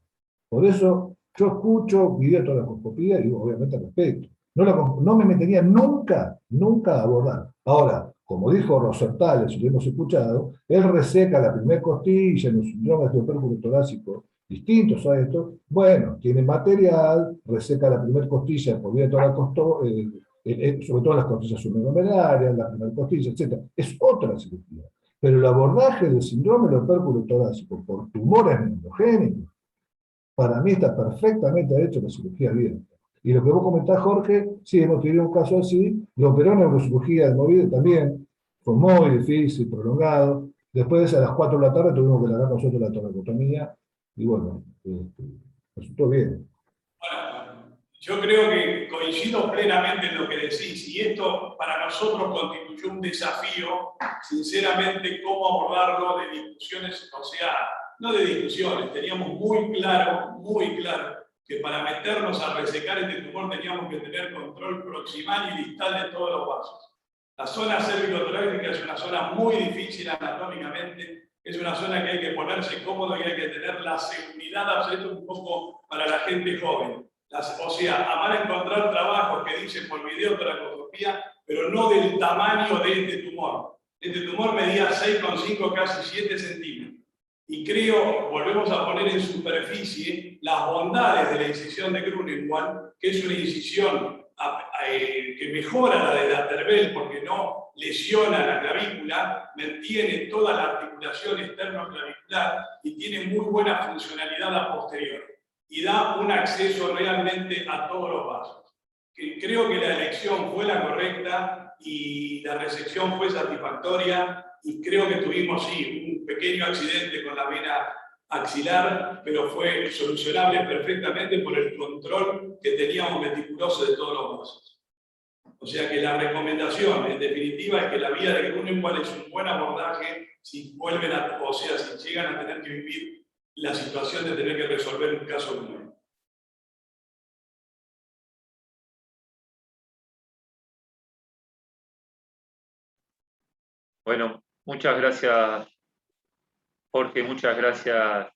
Por eso yo escucho videotoracoscopía y obviamente respeto. No me metería nunca a abordar. Ahora, como dijo Rosertales, si lo hemos escuchado, él reseca la primera costilla en los síndromes de opérculo torácico distintos a estos. Bueno, tiene material, reseca la primera costilla por vía sobre todo las costillas supranumerarias, la primera costilla, etc. Es otra cirugía. Pero el abordaje del síndrome del opérculo torácico por tumores neurogénicos, para mí está perfectamente hecho la cirugía abierta. Y lo que vos comentás, Jorge, sí, hemos tenido un caso así, lo operó en neurocirugía de Movide también, fue muy difícil, prolongado. Después de eso, a las 4 de la tarde tuvimos que largar nosotros la toracotomía, y bueno, resultó bien. Bueno, yo creo que coincido plenamente en lo que decís, y esto para nosotros constituyó un desafío, sinceramente, cómo abordarlo de discusiones, o sea, no de discusiones, teníamos muy claro, que para meternos a resecar este tumor teníamos que tener control proximal y distal de todos los vasos. La zona cérvico-torácica es una zona muy difícil anatómicamente, es una zona que hay que ponerse cómodo y hay que tener la seguridad, esto un poco para la gente joven. O sea, van a encontrar trabajos que dicen por videotoracoscopía, pero no del tamaño de este tumor. Este tumor medía 6,5, casi 7 centímetros. Y creo, volvemos a poner en superficie las bondades de la incisión de Grunewald, que es una incisión que mejora la de Laterbel porque no lesiona la clavícula, mantiene toda la articulación externo-clavicular y tiene muy buena funcionalidad a posterior. Y da un acceso realmente a todos los vasos. Creo que la elección fue la correcta y la resección fue satisfactoria y creo que tuvimos, sí, un pequeño accidente con la vena axilar, pero fue solucionable perfectamente por el control que teníamos meticuloso de todos los vasos. O sea que la recomendación, en definitiva, es que la vía de Grunewald es un buen abordaje si vuelven o sea, si llegan a tener que vivir la situación de tener que resolver un caso como este. Bueno, muchas gracias, Jorge, muchas gracias,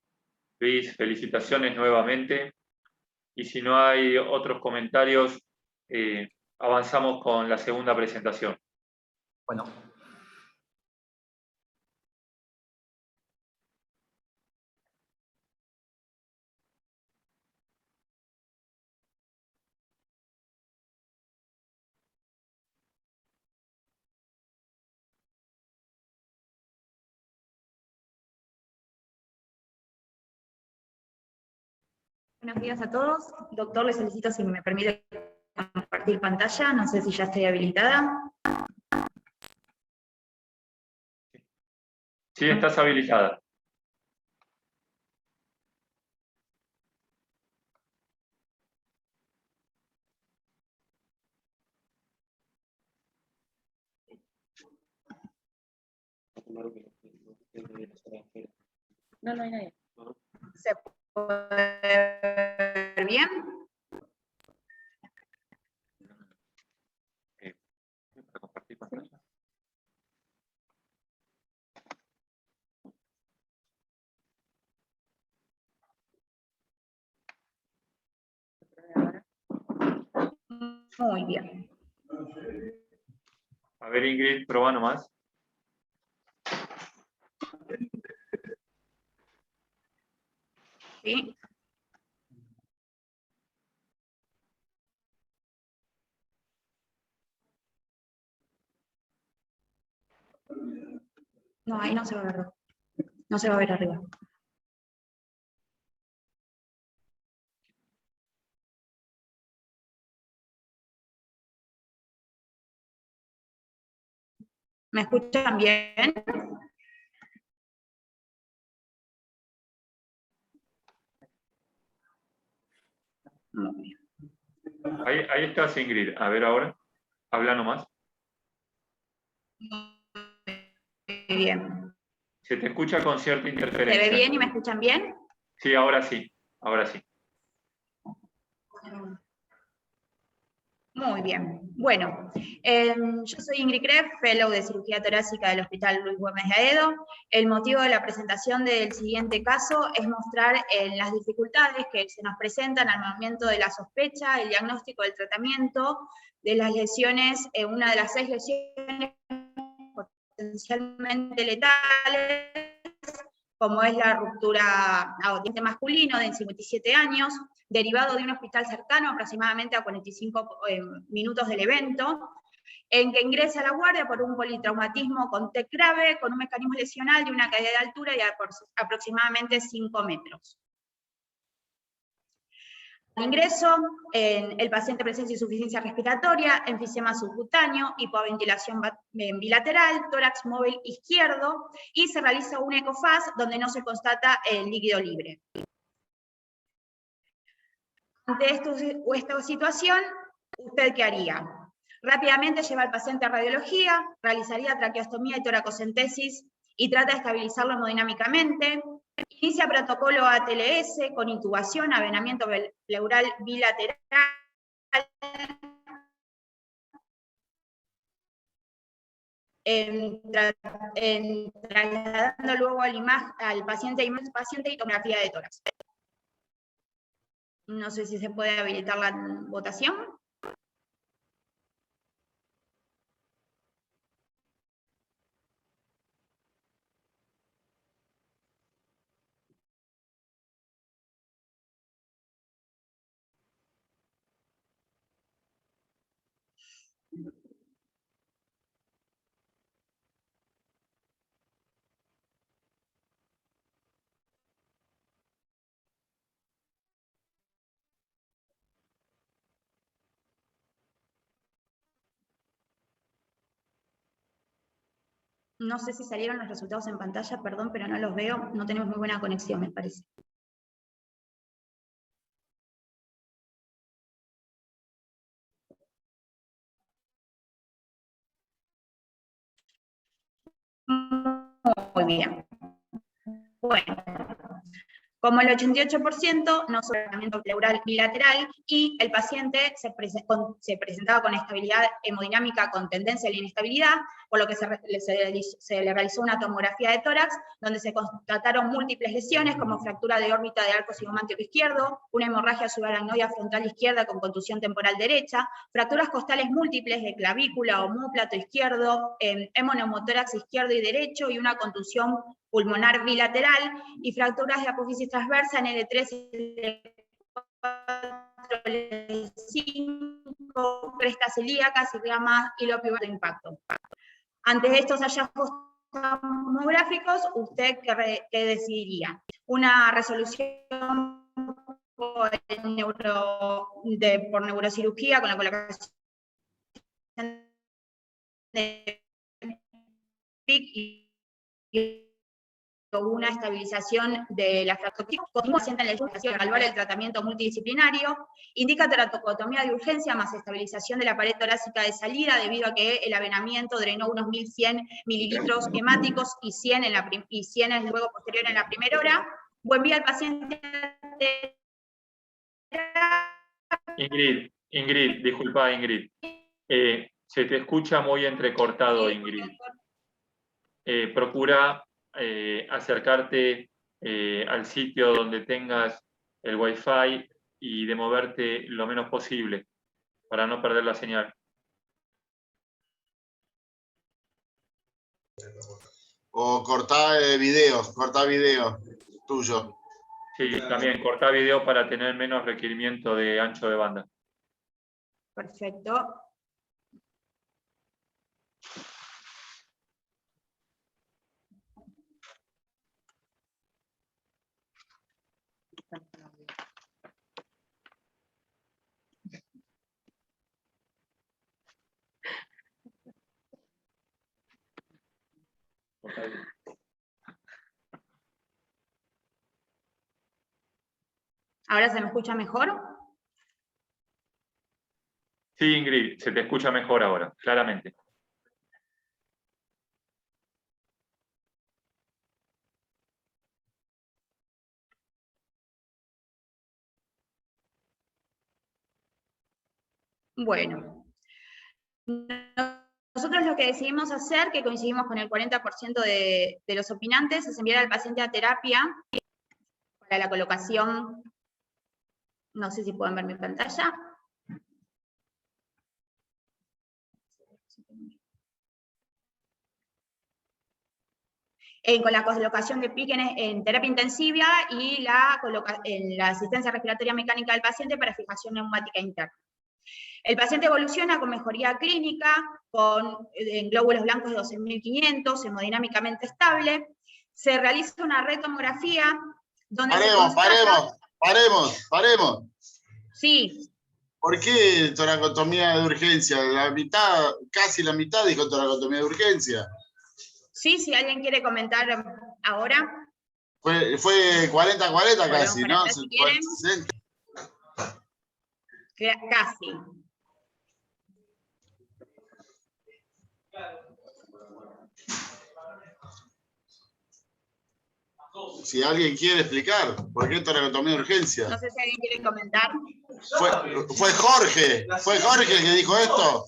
Luis, felicitaciones nuevamente. Y si no hay otros comentarios, avanzamos con la segunda presentación. Bueno. Buenos días a todos. Doctor, le solicito si me permite compartir pantalla. No sé si ya estoy habilitada. Sí, estás habilitada. No, no hay nadie. ¿Se puede ver bien? Para compartir pantalla. Muy bien. A ver, Ingrid, probá nomás. ¿Sí? No, ahí no se va a ver. No se va a ver arriba. ¿Me escuchan bien? Muy bien. Ahí estás, Ingrid. A ver ahora. Habla nomás. Muy bien. Se te escucha con cierta ¿Se interferencia. ve bien y me escuchan bien? Sí, ahora sí. Ahora sí. Muy bien. Bueno, yo soy Ingrid Kreff, Fellow de Cirugía Torácica del Hospital Luis Güemes de Aedo. El motivo de la presentación del siguiente caso es mostrar las dificultades que se nos presentan al momento de la sospecha, el diagnóstico del tratamiento de las lesiones, una de las 6 lesiones potencialmente letales, como es la ruptura a diente masculino de 57 años, derivado de un hospital cercano, aproximadamente a 45 minutos del evento, en que ingresa a la guardia por un politraumatismo con TEC grave, con un mecanismo lesional de una caída de altura de aproximadamente 5 metros. Al ingreso, el paciente presenta insuficiencia respiratoria, enfisema subcutáneo, hipoventilación bilateral, tórax móvil izquierdo, y se realiza un ecofaz donde no se constata el líquido libre. Ante esta situación, ¿usted qué haría? Rápidamente lleva al paciente a radiología, realizaría traqueostomía y toracocentesis y trata de estabilizarlo hemodinámicamente. Inicia protocolo ATLS con intubación, avenamiento pleural bilateral, trasladando luego al paciente y tomografía de tórax. No sé si se puede habilitar la votación. No sé si salieron los resultados en pantalla, perdón, pero no los veo. No tenemos muy buena conexión, me parece. Muy bien. Bueno, como el 88% no sufre tratamiento pleural bilateral y el paciente se presentaba con estabilidad hemodinámica con tendencia a la inestabilidad, por lo que se le realizó una tomografía de tórax, donde se constataron múltiples lesiones como fractura de órbita de arco zigomántico izquierdo, una hemorragia subaracnoidea frontal izquierda con contusión temporal derecha, fracturas costales múltiples de clavícula, omóplato izquierdo, hemoneumotórax izquierdo y derecho y una contusión pulmonar bilateral y fracturas de apófisis transversa en L3, L4, L5, crestas celíacas y gama hilo de impacto. Ante estos hallazgos tomográficos, ¿usted qué decidiría? ¿Una resolución por neurocirugía con la colocación de PIC y una estabilización de la fractura, continúa siendo en la legislación, evaluar el tratamiento multidisciplinario, indica toracotomía de urgencia más estabilización de la pared torácica de salida debido a que el avenamiento drenó unos 1100 mililitros hemáticos y 100 es luego posterior en la primera hora, o envía al paciente. Ingrid, disculpa Ingrid. Se te escucha muy entrecortado, Ingrid. Procura acercarte al sitio donde tengas el Wi-Fi y de moverte lo menos posible. para no perder la señal. O cortá videos tuyo. Sí, también cortar video para tener menos requerimiento de ancho de banda. Perfecto. ¿Ahora se me escucha mejor? Sí, Ingrid, se te escucha mejor ahora, claramente. Bueno. Nosotros lo que decidimos hacer, que coincidimos con el 40% de los opinantes, es enviar al paciente a terapia para la colocación. No sé si pueden ver mi pantalla. Con la colocación de PIC en terapia intensiva y en la asistencia respiratoria mecánica del paciente para fijación neumática interna. El paciente evoluciona con mejoría clínica, en glóbulos blancos de 12.500, hemodinámicamente estable. Se realiza una retomografía donde Paremos. Sí. ¿Por qué toracotomía de urgencia? Casi la mitad dijo toracotomía de urgencia. Sí, si alguien quiere comentar ahora. Fue 40-40 casi, ¿no? Si quieren. Casi. Si alguien quiere explicar por qué toracotomía de urgencia. No sé si alguien quiere comentar. Fue Jorge el que dijo esto.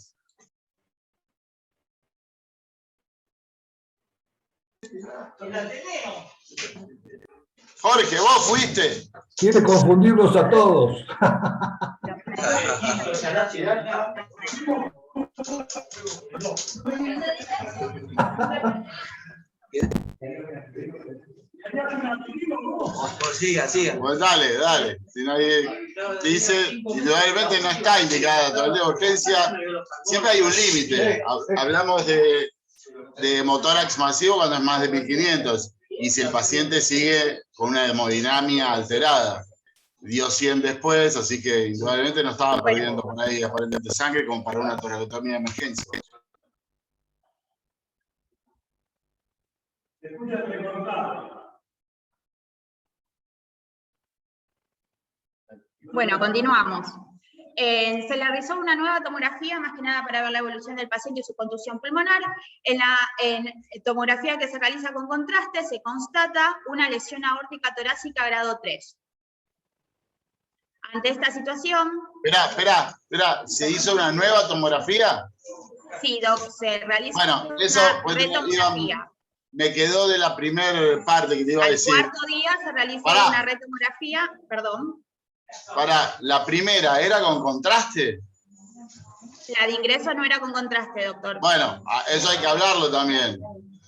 Jorge, vos fuiste. Quiere confundirlos a todos. Siga. Pues dale. Si nadie dice, indudablemente no está indicada la totalidad de urgencia. Siempre hay un límite. Hablamos de hemotórax masivo cuando es más de 1500. Y si el paciente sigue con una hemodinamia alterada. Dio 100 después, así que indudablemente no estaba perdiendo por ahí aparentemente sangre como para una toracotomía de emergencia. Bueno, continuamos. Se le realizó una nueva tomografía, más que nada para ver la evolución del paciente y su contusión pulmonar. En la tomografía que se realiza con contraste se constata una lesión aórtica torácica grado 3. Ante esta situación... Espera, ¿se hizo una nueva tomografía? Sí, Doc, se realiza una retomografía. Me quedó de la primera parte que te iba a decir. Al cuarto día se realizó una retomografía, perdón. La primera, ¿era con contraste? La de ingreso no era con contraste, doctor. Bueno, eso hay que hablarlo también.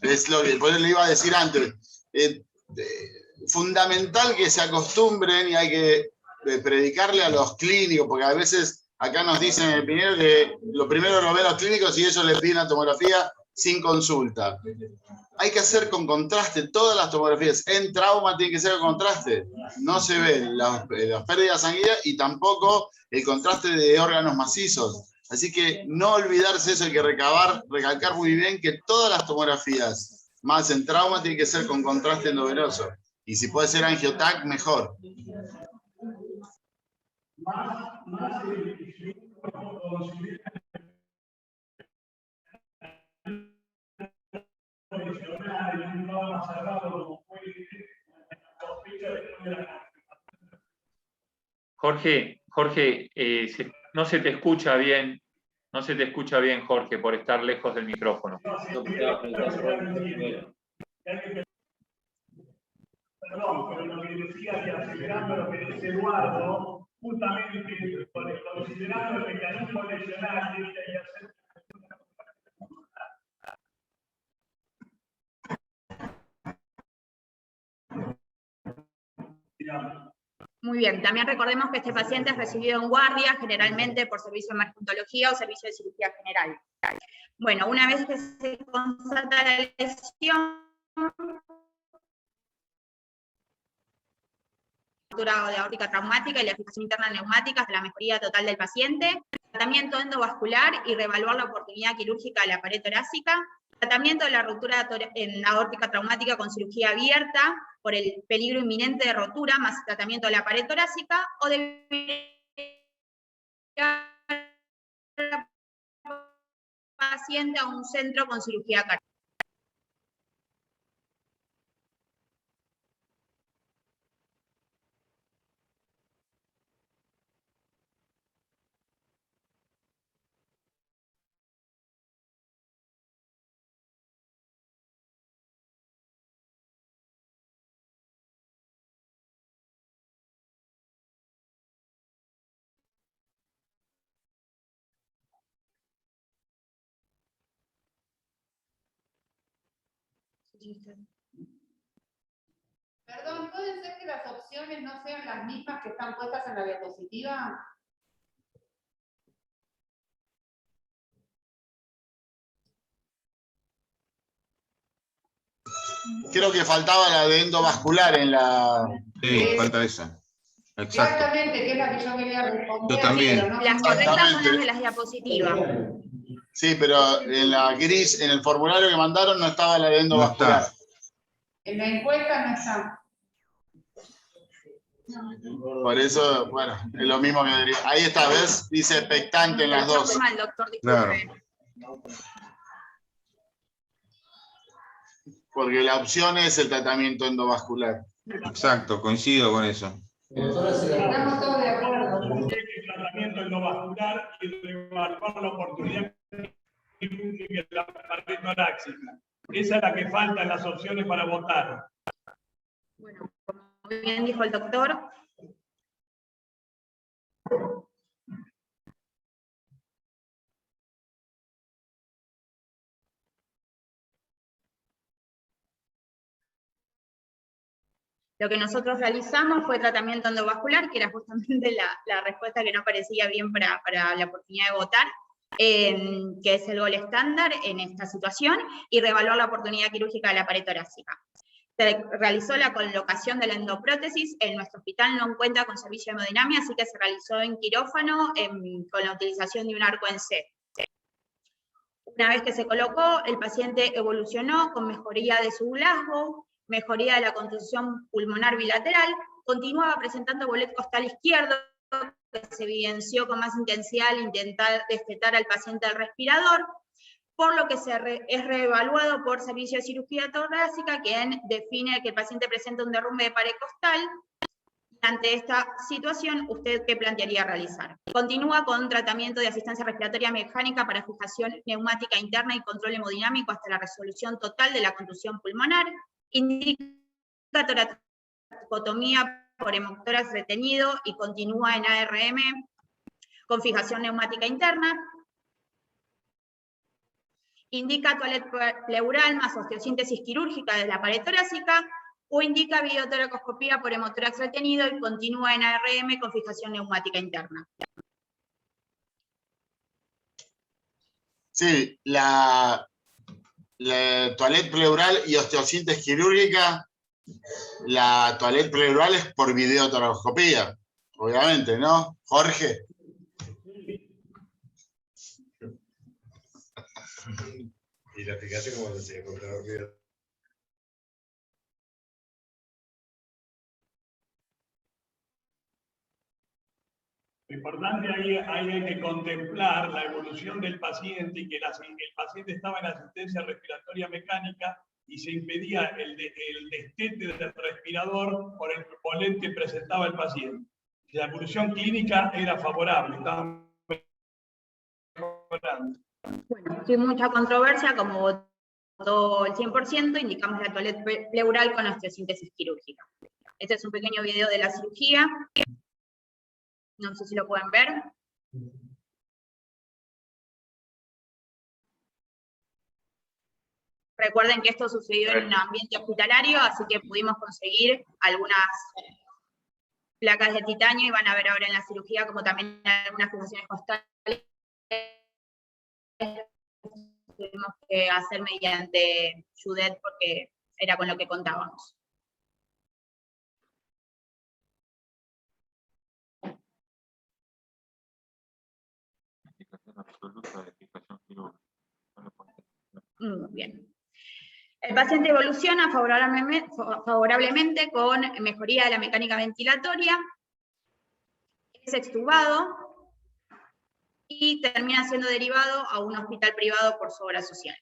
Es lo que le iba a decir antes. Fundamental que se acostumbren y hay que predicarle a los clínicos, porque a veces acá nos dicen en el Pinheiro que lo primero lo ven los clínicos y ellos les piden la tomografía sin consulta. Hay que hacer con contraste todas las tomografías. En trauma tiene que ser con contraste. No se ven las pérdidas sanguíneas y tampoco el contraste de órganos macizos. Así que no olvidarse eso, hay que recalcar muy bien que todas las tomografías, más en trauma, tienen que ser con contraste endovenoso. Y si puede ser angiotac, mejor. Jorge, no se te escucha bien, Jorge, por estar lejos del micrófono. Perdón, pero lo que decía que acelerando lo que dice Eduardo, justamente considerando el mecanismo lesional que hay que hacer. Muy bien, también recordemos que este paciente es recibido en guardia, generalmente por servicio de emergentología o servicio de cirugía general. Bueno, una vez que se constata la lesión, de aórtica traumática y la fijación interna neumática hasta la mejoría total del paciente, tratamiento endovascular y reevaluar la oportunidad quirúrgica de la pared torácica, tratamiento de la ruptura en aórtica traumática con cirugía abierta por el peligro inminente de rotura, más tratamiento de la pared torácica, o de paciente a un centro con cirugía cardíaca. Perdón, ¿puede ser que las opciones no sean las mismas que están puestas en la diapositiva? Creo que faltaba la de endovascular en la... Sí, falta esa. Exacto. Exactamente, que es la que yo quería responder. Yo también. Pero no- Las correctas son las de las diapositivas. Sí, pero en la gris, en el formulario que mandaron, no estaba la de No endovascular. está. En la encuesta no está. Por eso, bueno, es lo mismo que diría. Ahí está, ¿ves? Dice expectante en las dos. Mal, doctor, disculpe. Claro. Porque la opción es el tratamiento endovascular. Exacto, coincido con eso. Estamos todos de acuerdo. El tratamiento endovascular y reevaluar la oportunidad quirúrgica de la pared torácica. Esa es la que falta en las opciones para votar. Bueno, como bien dijo el doctor, lo que nosotros realizamos fue tratamiento endovascular, que era justamente la respuesta que no parecía bien para la oportunidad de votar, que es el gol estándar en esta situación, y reevaluar la oportunidad quirúrgica de la pared torácica. Se realizó la colocación de la endoprótesis, en nuestro hospital no cuenta con servicio de hemodinamia, así que se realizó en quirófano con la utilización de un arco en C. Una vez que se colocó, el paciente evolucionó con mejoría de su Glasgow, mejoría de la contusión pulmonar bilateral, continuaba presentando bolet costal izquierdo, que se evidenció con más intensidad al intentar destetar al paciente del respirador, por lo que es reevaluado por servicio de cirugía torácica, quien define que el paciente presenta un derrumbe de pared costal. Ante esta situación, ¿usted qué plantearía realizar? Continúa con tratamiento de asistencia respiratoria mecánica para fijación neumática interna y control hemodinámico hasta la resolución total de la contusión pulmonar. Indica toracotomía por hemotórax retenido y continúa en ARM con fijación neumática interna. Indica toilet pleural más osteosíntesis quirúrgica de la pared torácica, o indica videotoracoscopía por hemotórax retenido y continúa en ARM con fijación neumática interna. Sí, la toilet pleural y osteosíntesis quirúrgica, la toilet pleural es por videotoracoscopía, obviamente, ¿no? Jorge. Y la explicación como se encontraba. Lo importante ahí hay que contemplar la evolución del paciente y que el paciente estaba en asistencia respiratoria mecánica y se impedía el destete del respirador por el polen que presentaba el paciente. La evolución clínica era favorable, estaba mejorando. Bueno, sin mucha controversia, como votó el 100%, indicamos la toilet pleural con osteosíntesis quirúrgica. Este es un pequeño video de la cirugía. No sé si lo pueden ver. Recuerden que esto sucedió en un ambiente hospitalario, así que pudimos conseguir algunas placas de titanio y van a ver ahora en la cirugía como también algunas fijaciones costales tuvimos que hacer mediante Judet porque era con lo que contábamos. Muy bien. El paciente evoluciona favorablemente con mejoría de la mecánica ventilatoria, es extubado y termina siendo derivado a un hospital privado por su obra social.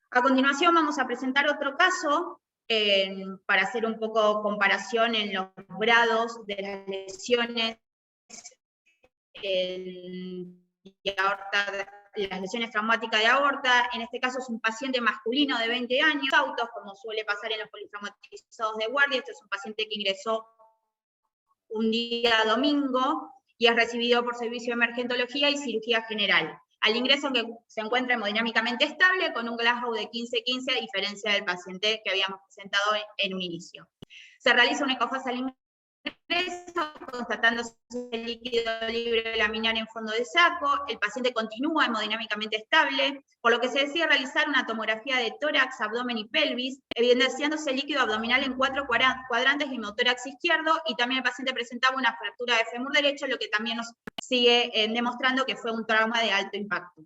A continuación vamos a presentar otro caso para hacer un poco comparación en los grados de las lesiones las lesiones traumáticas de aorta. En este caso es un paciente masculino de 20 años, autos, como suele pasar en los politraumatizados de guardia. Este es un paciente que ingresó un día domingo y es recibido por servicio de emergentología y cirugía general. Al ingreso que se encuentra hemodinámicamente estable, con un Glasgow de 15-15, a diferencia del paciente que habíamos presentado en un inicio. Se realiza un ecofaz al ingreso, constatándose el líquido libre laminar en fondo de saco. El paciente continúa hemodinámicamente estable, por lo que se decide realizar una tomografía de tórax, abdomen y pelvis, evidenciándose el líquido abdominal en 4 cuadrantes de hemotórax izquierdo, y también el paciente presentaba una fractura de fémur derecho, lo que también nos sigue demostrando que fue un trauma de alto impacto.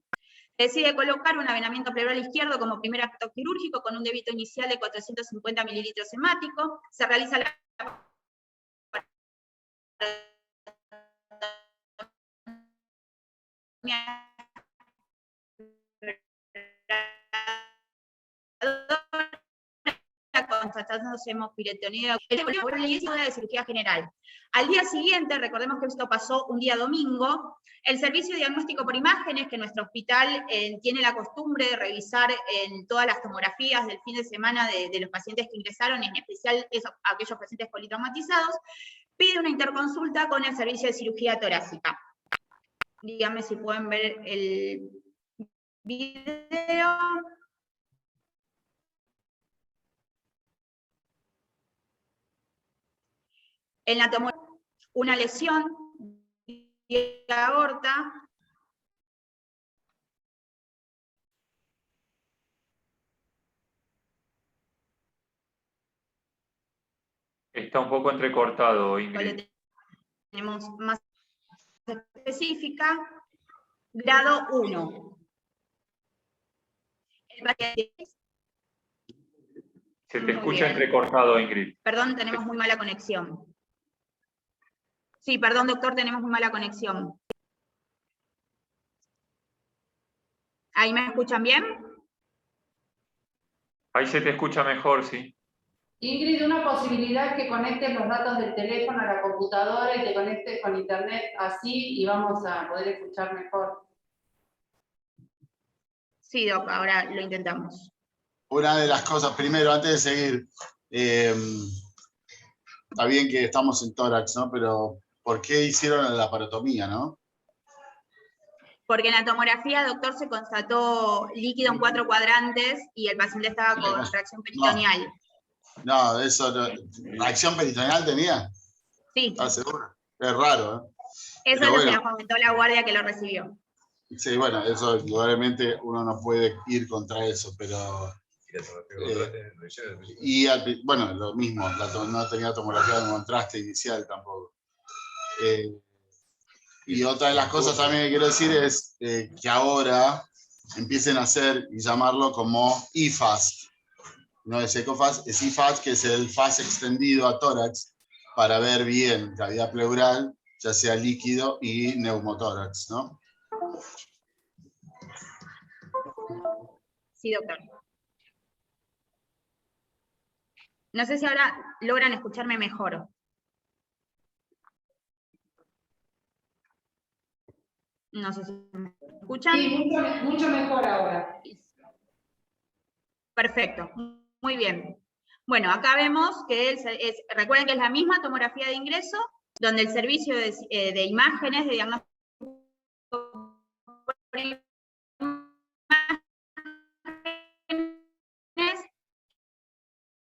Se decide colocar un avenamiento pleural izquierdo como primer acto quirúrgico con un débito inicial de 450 mililitros hemático. Se realiza la constatándose hemoperitoneo de cirugía general. Al día siguiente, recordemos que esto pasó un día domingo, el servicio de diagnóstico por imágenes, que nuestro hospital tiene la costumbre de revisar en todas las tomografías del fin de semana de los pacientes que ingresaron, en especial aquellos pacientes politraumatizados, pide una interconsulta con el servicio de cirugía torácica. Díganme si pueden ver el video. En la tomografía, una lesión de la aorta. Está un poco entrecortado, Ingrid. Tenemos más específica, grado 1. Se te escucha entrecortado, Ingrid. Perdón, tenemos muy mala conexión. Sí, perdón, doctor, tenemos muy mala conexión. ¿Ahí me escuchan bien? Ahí se te escucha mejor, sí. Ingrid, una posibilidad es que conectes los datos del teléfono a la computadora y te conectes con internet así y vamos a poder escuchar mejor. Sí, doc, ahora lo intentamos. Una de las cosas, primero, antes de seguir, está bien que estamos en tórax, ¿no? Pero ¿por qué hicieron la laparotomía, no? Porque en la tomografía, doctor, se constató líquido en 4 cuadrantes y el paciente estaba con reacción peritoneal. No, eso no. ¿Reacción peritoneal tenía? Sí. ¿Estás seguro? Es raro, ¿eh? Eso es lo que nos comentó la guardia que lo recibió. Sí, bueno, eso probablemente uno no puede ir contra eso, pero... bueno, lo mismo, no tenía tomografía de contraste inicial tampoco. Y otra de las cosas también que quiero decir es que ahora empiecen a hacer y llamarlo como EFAST. No es ECOFAST, es EFAST, que es el FAST extendido a tórax para ver bien cavidad pleural, ya sea líquido y neumotórax, ¿no? Sí, doctor. No sé si ahora logran escucharme mejor. No sé si me escuchan. Sí, mucho mejor ahora. Perfecto, muy bien. Bueno, acá vemos que recuerden que es la misma tomografía de ingreso, donde el servicio de imágenes de diagnóstico por imágenes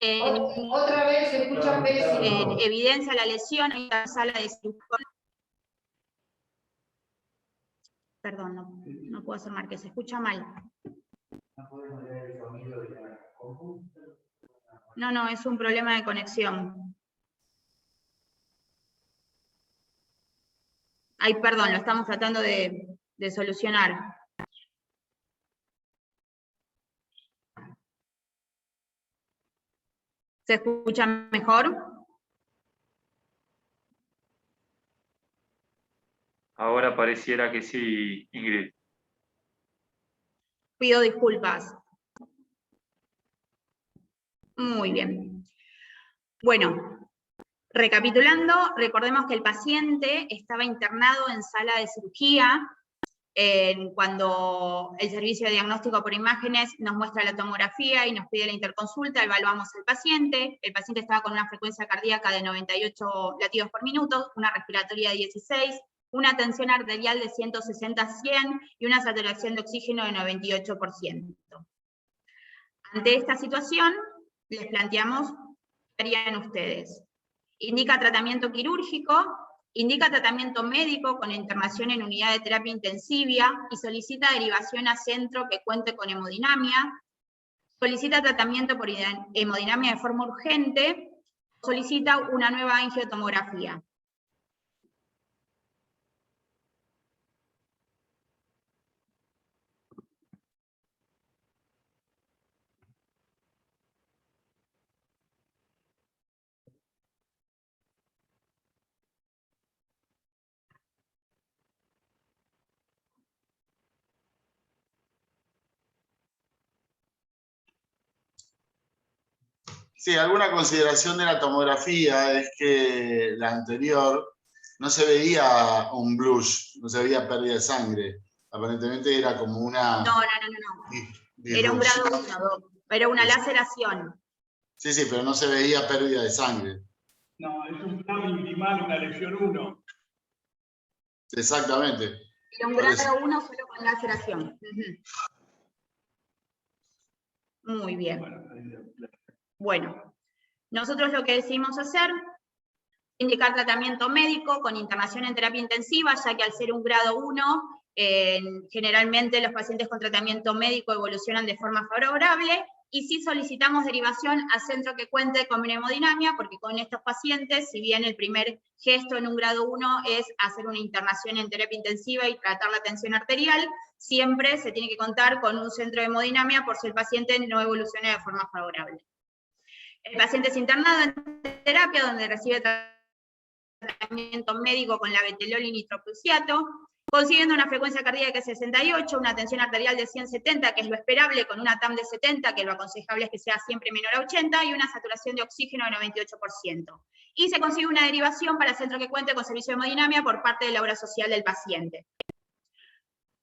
Otra vez se escucha pésimo. evidencia la lesión en la sala de cirugía. Perdón, no puedo hacer marca, se escucha mal. No, es un problema de conexión. Ay, perdón, lo estamos tratando de solucionar. ¿Se escucha mejor? Ahora pareciera que sí, Ingrid. Pido disculpas. Muy bien. Bueno, recapitulando, recordemos que el paciente estaba internado en sala de cirugía cuando el servicio de diagnóstico por imágenes nos muestra la tomografía y nos pide la interconsulta, evaluamos al paciente. El paciente estaba con una frecuencia cardíaca de 98 latidos por minuto, una respiratoria de 16, una tensión arterial de 160/100 y una saturación de oxígeno de 98%. Ante esta situación, les planteamos qué harían ustedes. Indica tratamiento quirúrgico, indica tratamiento médico con internación en unidad de terapia intensiva y solicita derivación a centro que cuente con hemodinamia, solicita tratamiento por hemodinamia de forma urgente, solicita una nueva angiotomografía. Sí, alguna consideración de la tomografía es que la anterior no se veía un blush, no se veía pérdida de sangre. Aparentemente era como una... No. Era un grado 1, era una laceración. Sí, pero no se veía pérdida de sangre. No, es un grado intimal, una lesión 1. Exactamente. Era un grado 1 solo con laceración. Muy bien. Bueno, nosotros lo que decidimos hacer, indicar tratamiento médico con internación en terapia intensiva, ya que al ser un grado 1, generalmente los pacientes con tratamiento médico evolucionan de forma favorable, y sí solicitamos derivación a centro que cuente con hemodinamia, porque con estos pacientes, si bien el primer gesto en un grado 1 es hacer una internación en terapia intensiva y tratar la tensión arterial, siempre se tiene que contar con un centro de hemodinamia por si el paciente no evoluciona de forma favorable. El paciente es internado en terapia, donde recibe tratamiento médico con la betelol y nitroprusiato, consiguiendo una frecuencia cardíaca de 68, una tensión arterial de 170, que es lo esperable, con una TAM de 70, que lo aconsejable es que sea siempre menor a 80, y una saturación de oxígeno de 98%. Y se consigue una derivación para el centro que cuente con servicio de hemodinamia por parte de la obra social del paciente.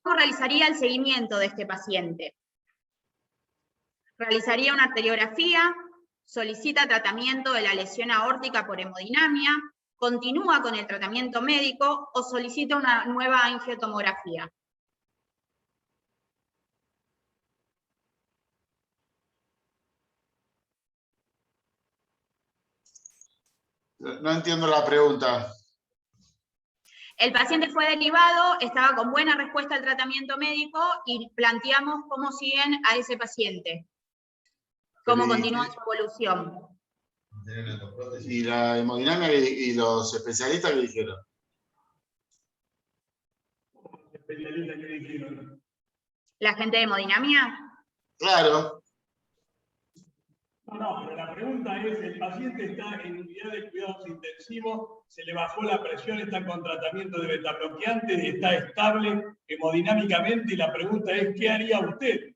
¿Cómo realizaría el seguimiento de este paciente? Realizaría una arteriografía, solicita tratamiento de la lesión aórtica por hemodinamia, continúa con el tratamiento médico o solicita una nueva angiotomografía. No entiendo la pregunta. El paciente fue derivado, estaba con buena respuesta al tratamiento médico y planteamos cómo siguen a ese paciente, cómo continúa su evolución. ¿Y la hemodinamia y los especialistas qué dijeron? ¿La gente de hemodinamia? Claro. No, pero la pregunta es, el paciente está en unidad de cuidados intensivos, se le bajó la presión, está con tratamiento de betabloqueantes, está estable hemodinámicamente, y la pregunta es, ¿qué haría usted?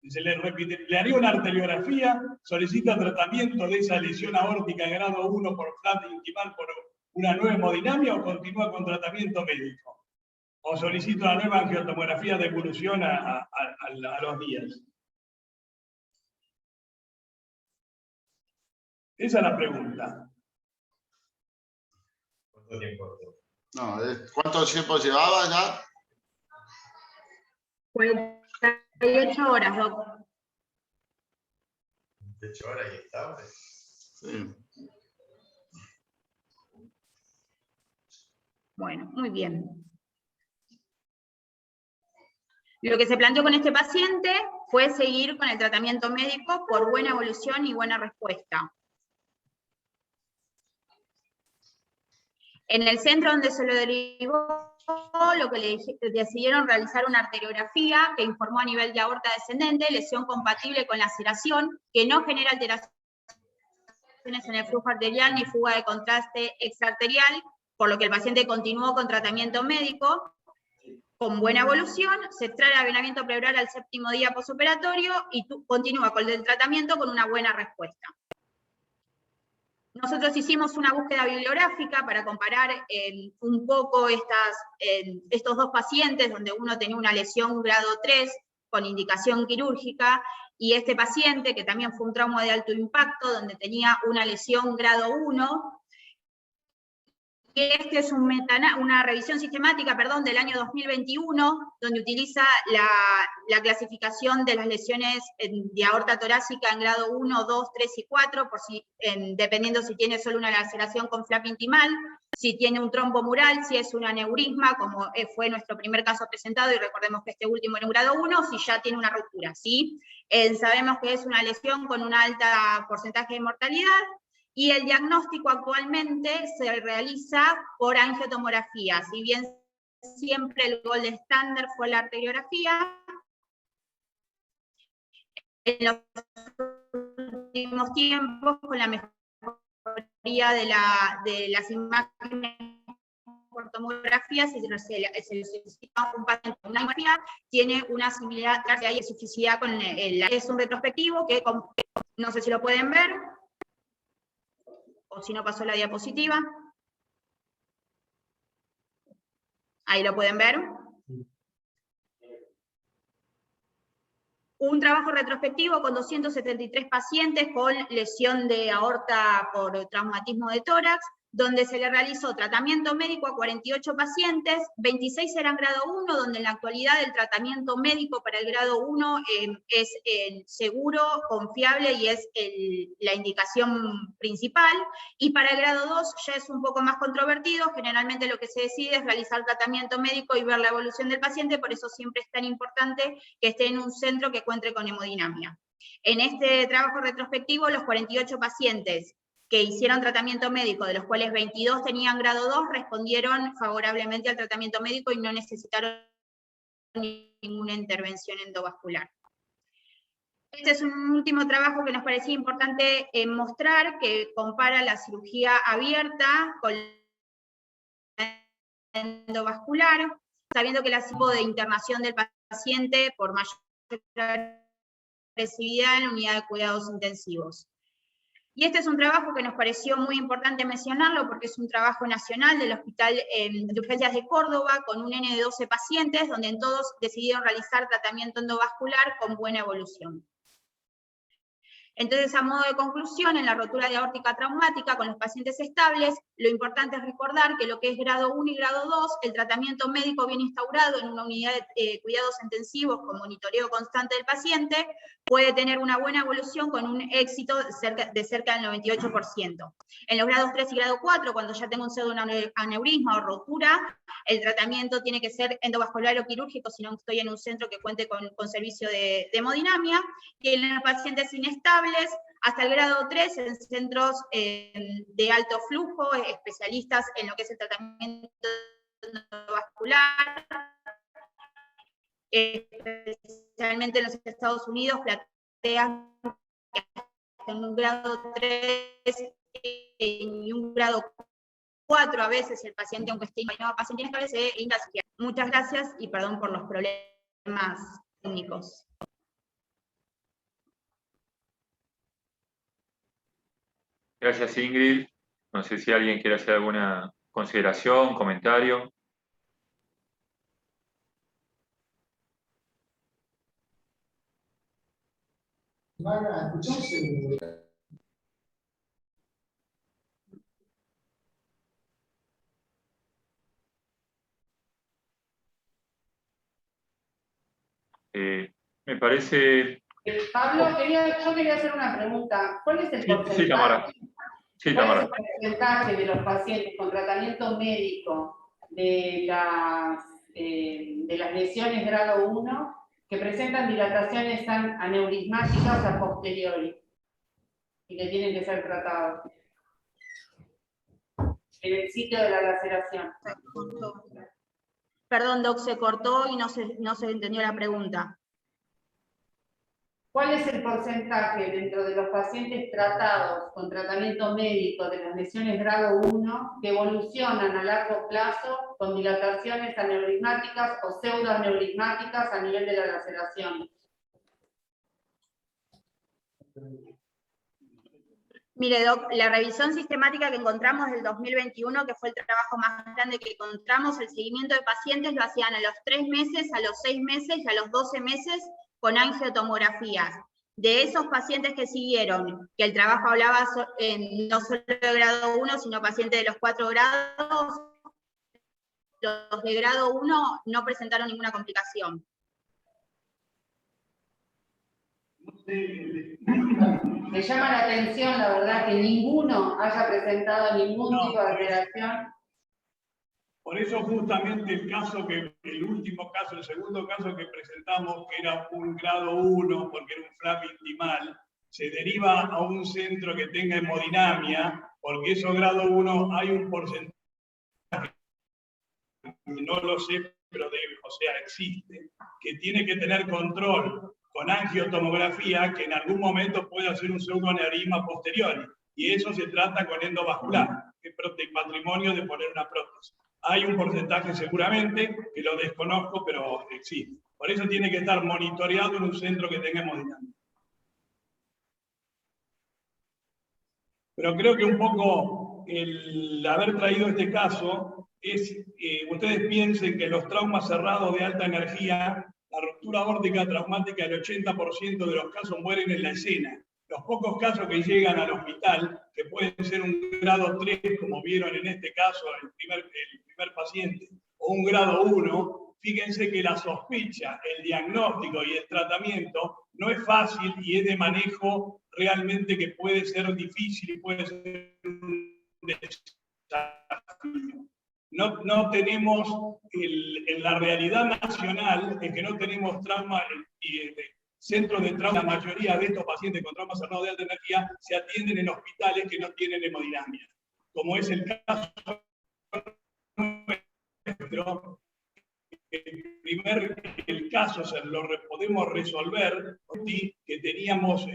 Se le repite, ¿le haría una arteriografía? ¿Solicita tratamiento de esa lesión aórtica de grado 1 por flap intimal por una nueva hemodinamia o continúa con tratamiento médico? ¿O solicita una nueva angiotomografía de evolución a los días? Esa es la pregunta. ¿Cuánto tiempo? No, ¿cuánto tiempo llevaba ya? 48 horas, Doc. 8 horas y estable. Sí. Bueno, muy bien. Lo que se planteó con este paciente fue seguir con el tratamiento médico por buena evolución y buena respuesta. En el centro donde se lo derivó, lo que le decidieron realizar una arteriografía que informó a nivel de aorta descendente, lesión compatible con laceración, que no genera alteraciones en el flujo arterial ni fuga de contraste extraarterial, por lo que el paciente continuó con tratamiento médico, con buena evolución, se extrae el avenamiento pleural al 7º día posoperatorio y continúa con el tratamiento con una buena respuesta. Nosotros hicimos una búsqueda bibliográfica para comparar un poco estos dos pacientes, donde uno tenía una lesión grado 3 con indicación quirúrgica, y este paciente, que también fue un trauma de alto impacto, donde tenía una lesión grado 1, que este es una revisión sistemática, del año 2021, donde utiliza la clasificación de las lesiones de aorta torácica en grado 1, 2, 3 y 4, dependiendo si tiene solo una laceración con flap intimal, si tiene un trombo mural, si es un aneurisma, como fue nuestro primer caso presentado, y recordemos que este último era un grado 1, si ya tiene una ruptura, ¿sí? Sabemos que es una lesión con un alto porcentaje de mortalidad, y el diagnóstico actualmente se realiza por angiotomografía. Si bien siempre el gold standard fue la arteriografía, en los últimos tiempos, con la mejoría de las imágenes por tomografía, si se necesita un paciente con una tomografía, tiene una similaridad y especificidad con es un retrospectivo que, no sé si lo pueden ver, o si no pasó la diapositiva. Ahí lo pueden ver. Un trabajo retrospectivo con 273 pacientes con lesión de aorta por traumatismo de tórax, donde se le realizó tratamiento médico a 48 pacientes, 26 eran grado 1, donde en la actualidad el tratamiento médico para el grado 1 es seguro, confiable y es la indicación principal, y para el grado 2 ya es un poco más controvertido, generalmente lo que se decide es realizar tratamiento médico y ver la evolución del paciente, por eso siempre es tan importante que esté en un centro que cuente con hemodinamia. En este trabajo retrospectivo, los 48 pacientes que hicieron tratamiento médico, de los cuales 22 tenían grado 2, respondieron favorablemente al tratamiento médico y no necesitaron ninguna intervención endovascular. Este es un último trabajo que nos parecía importante mostrar, que compara la cirugía abierta con la endovascular, sabiendo que el tipo de internación del paciente por mayor agresividad en la unidad de cuidados intensivos. Y este es un trabajo que nos pareció muy importante mencionarlo porque es un trabajo nacional del Hospital de Urgencias de Córdoba con un N de 12 pacientes, donde en todos decidieron realizar tratamiento endovascular con buena evolución. Entonces, a modo de conclusión, en la rotura de aórtica traumática con los pacientes estables, lo importante es recordar que lo que es grado 1 y grado 2, el tratamiento médico bien instaurado en una unidad de cuidados intensivos con monitoreo constante del paciente, puede tener una buena evolución con un éxito de cerca del 98%. En los grados 3 y grado 4, cuando ya tengo un pseudoaneurisma o rotura, el tratamiento tiene que ser endovascular o quirúrgico, si no estoy en un centro que cuente con servicio de hemodinamia, y en los pacientes inestables, hasta el grado 3 en centros de alto flujo, especialistas en lo que es el tratamiento endovascular, especialmente en los Estados Unidos, plantean que en un grado 3 y un grado 4 a veces el paciente, aunque esté imaginado paciente inestable, se ingresa. Muchas gracias y perdón por los problemas técnicos. Gracias, Ingrid. No sé si alguien quiere hacer alguna consideración, comentario. Me parece... Pablo, yo quería hacer una pregunta. ¿Cuál es el porcentaje? Sí, Tamara. Sí, ¿Cuál Tamara. es el porcentaje de los pacientes con tratamiento médico de las lesiones grado 1 que presentan dilataciones aneurismáticas a posteriori y que tienen que ser tratados en el sitio de la laceración? Perdón, Doc, se cortó y no se entendió la pregunta. ¿Cuál es el porcentaje dentro de los pacientes tratados con tratamiento médico de las lesiones grado 1 que evolucionan a largo plazo con dilataciones aneurismáticas o pseudoaneurismáticas a nivel de la laceración? Mire, Doc, la revisión sistemática que encontramos del 2021, que fue el trabajo más grande que encontramos, el seguimiento de pacientes lo hacían a los 3 meses, a los 6 meses y a los 12 meses con angiotomografías. De esos pacientes que siguieron, que el trabajo hablaba no solo de grado 1, sino pacientes de los 4 grados, los de grado 1 no presentaron ninguna complicación. Me llama la atención, la verdad, que ninguno haya presentado ningún tipo de alteración. Por eso justamente el último caso, el segundo caso que presentamos, que era un grado 1, porque era un flap intimal, se deriva a un centro que tenga hemodinamia, porque esos grado 1 hay un porcentaje, no lo sé, pero existe, que tiene que tener control con angiotomografía, que en algún momento puede hacer un pseudoaneurisma posterior, y eso se trata con endovascular, que es patrimonio de poner una prótesis. Hay un porcentaje seguramente, que lo desconozco, pero existe. Por eso tiene que estar monitoreado en un centro que tenga hemodinámica. Pero creo que un poco el haber traído este caso es, ustedes piensen que los traumas cerrados de alta energía, la ruptura aórtica traumática, el 80% de los casos mueren en la escena. Los pocos casos que llegan al hospital, que pueden ser un grado 3, como vieron en este caso el primer paciente, o un grado 1, fíjense que la sospecha, el diagnóstico y el tratamiento no es fácil y es de manejo realmente que puede ser difícil y puede ser un desafío. No tenemos, en la realidad nacional, es que no tenemos trauma centros de trauma. La mayoría de estos pacientes con trauma cerrado de alta energía se atienden en hospitales que no tienen hemodinamia, como es el caso nuestro. El caso podemos resolver, que teníamos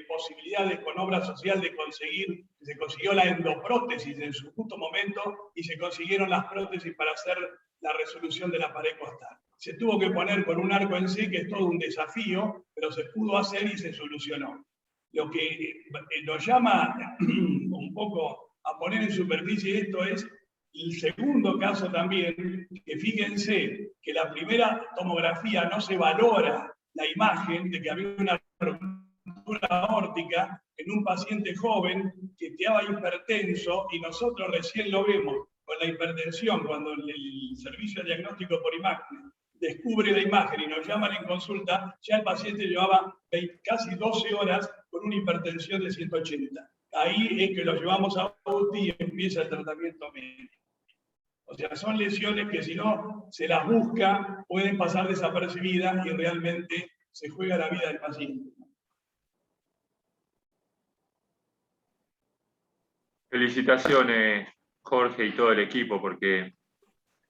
posibilidades con obra social de conseguir, se consiguió la endoprótesis en su justo momento y se consiguieron las prótesis para hacer la resolución de la pared costal. Se tuvo que poner con un arco en C, que es todo un desafío, pero se pudo hacer y se solucionó. Lo que nos llama un poco a poner en superficie esto es el segundo caso también, que fíjense que la primera tomografía no se valora la imagen de que había una ruptura aórtica en un paciente joven que estaba hipertenso y nosotros recién lo vemos con la hipertensión cuando el servicio de diagnóstico por imagen descubre la imagen y nos llaman en consulta, ya el paciente llevaba casi 12 horas con una hipertensión de 180. Ahí es que lo llevamos a UTI y empieza el tratamiento médico. O sea, son lesiones que si no se las busca, pueden pasar desapercibidas y realmente se juega la vida del paciente. Felicitaciones, Jorge, y todo el equipo, porque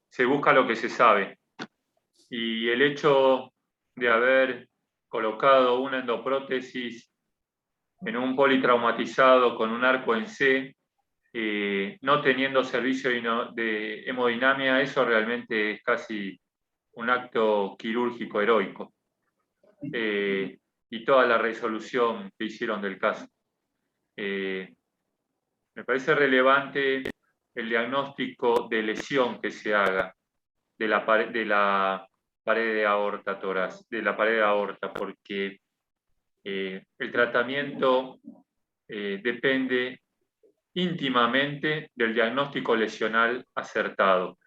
se busca lo que se sabe. Y el hecho de haber colocado una endoprótesis en un politraumatizado con un arco en C, no teniendo servicio de hemodinamia, eso realmente es casi un acto quirúrgico heroico. Y toda la resolución que hicieron del caso. Me parece relevante el diagnóstico de lesión que se haga de la pared de aorta torácica, de la pared de aorta, porque el tratamiento depende íntimamente del diagnóstico lesional acertado.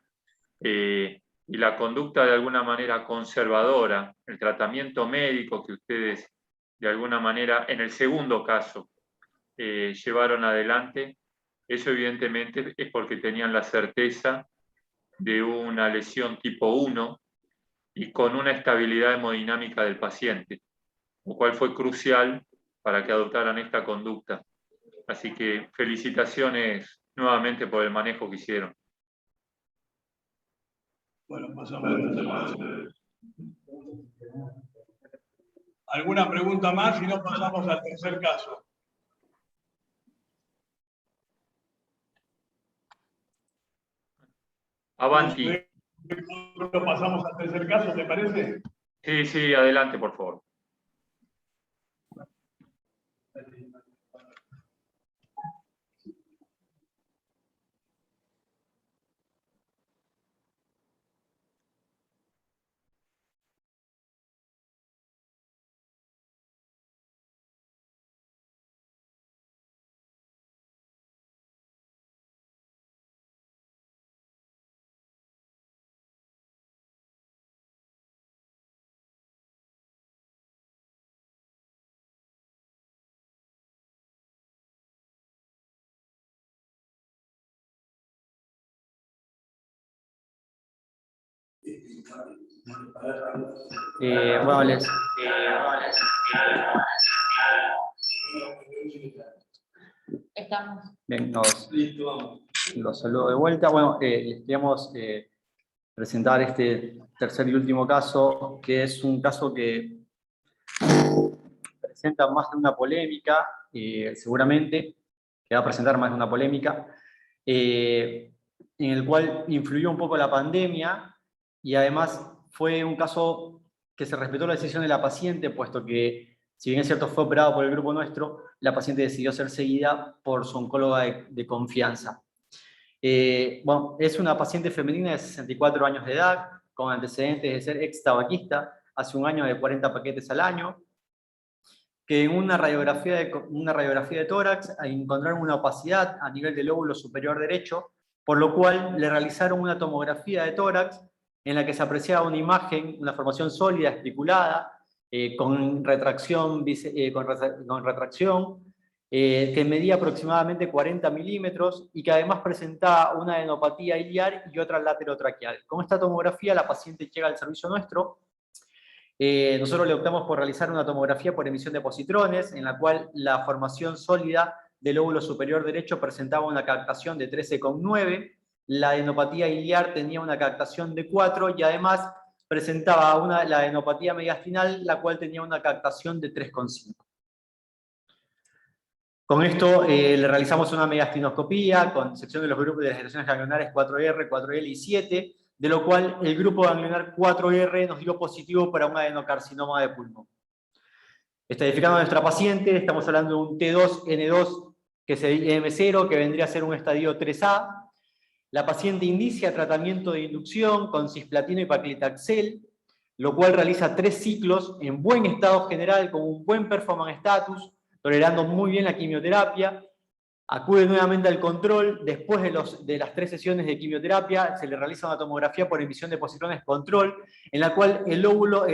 y la conducta de alguna manera conservadora, el tratamiento médico que ustedes de alguna manera en el segundo caso llevaron adelante, eso evidentemente es porque tenían la certeza de una lesión tipo 1 y con una estabilidad hemodinámica del paciente, lo cual fue crucial para que adoptaran esta conducta. Así que felicitaciones nuevamente por el manejo que hicieron. Bueno, pasamos a la... ¿Alguna pregunta más? Si no, pasamos al tercer caso. Avanti. Pasamos al tercer caso, ¿te parece? Sí, sí, adelante, por favor. Bueno, Estamos. bien, los saludo de vuelta. Bueno, les queríamos presentar este tercer y último caso, que es un caso que presenta más de una polémica, seguramente, que va a presentar más de una polémica, en el cual influyó un poco la pandemia y además fue un caso que se respetó la decisión de la paciente, puesto que, si bien es cierto fue operado por el grupo nuestro, la paciente decidió ser seguida por su oncóloga de confianza. Bueno, es una paciente femenina de 64 años de edad, con antecedentes de ser ex tabaquista, hace un año de 40 paquetes al año, que en una radiografía de tórax encontraron una opacidad a nivel del lóbulo superior derecho, por lo cual le realizaron una tomografía de tórax en la que se apreciaba una imagen, una formación sólida, especulada, con retracción, que medía aproximadamente 40 milímetros y que además presentaba una adenopatía iliar y otra laterotraqueal. Con esta tomografía la paciente llega al servicio nuestro. Nosotros le optamos por realizar una tomografía por emisión de positrones, en la cual la formación sólida del lóbulo superior derecho presentaba una captación de 13,9, la adenopatía iliar tenía una captación de 4 y además presentaba la adenopatía mediastinal, la cual tenía una captación de 3,5. Con esto le realizamos una mediastinoscopía con sección de los grupos de las lesiones ganglionares 4R, 4L y 7, de lo cual el grupo ganglionar 4R nos dio positivo para un adenocarcinoma de pulmón. Estadificando a nuestra paciente, estamos hablando de un T2N2 que es el M0, que vendría a ser un estadio 3A. La paciente inicia tratamiento de inducción con cisplatino y paclitaxel, lo cual realiza 3 ciclos en buen estado general, con un buen performance status, tolerando muy bien la quimioterapia. Acude nuevamente al control. Después de las 3 sesiones de quimioterapia se le realiza una tomografía por emisión de positrones control, en la cual el nódulo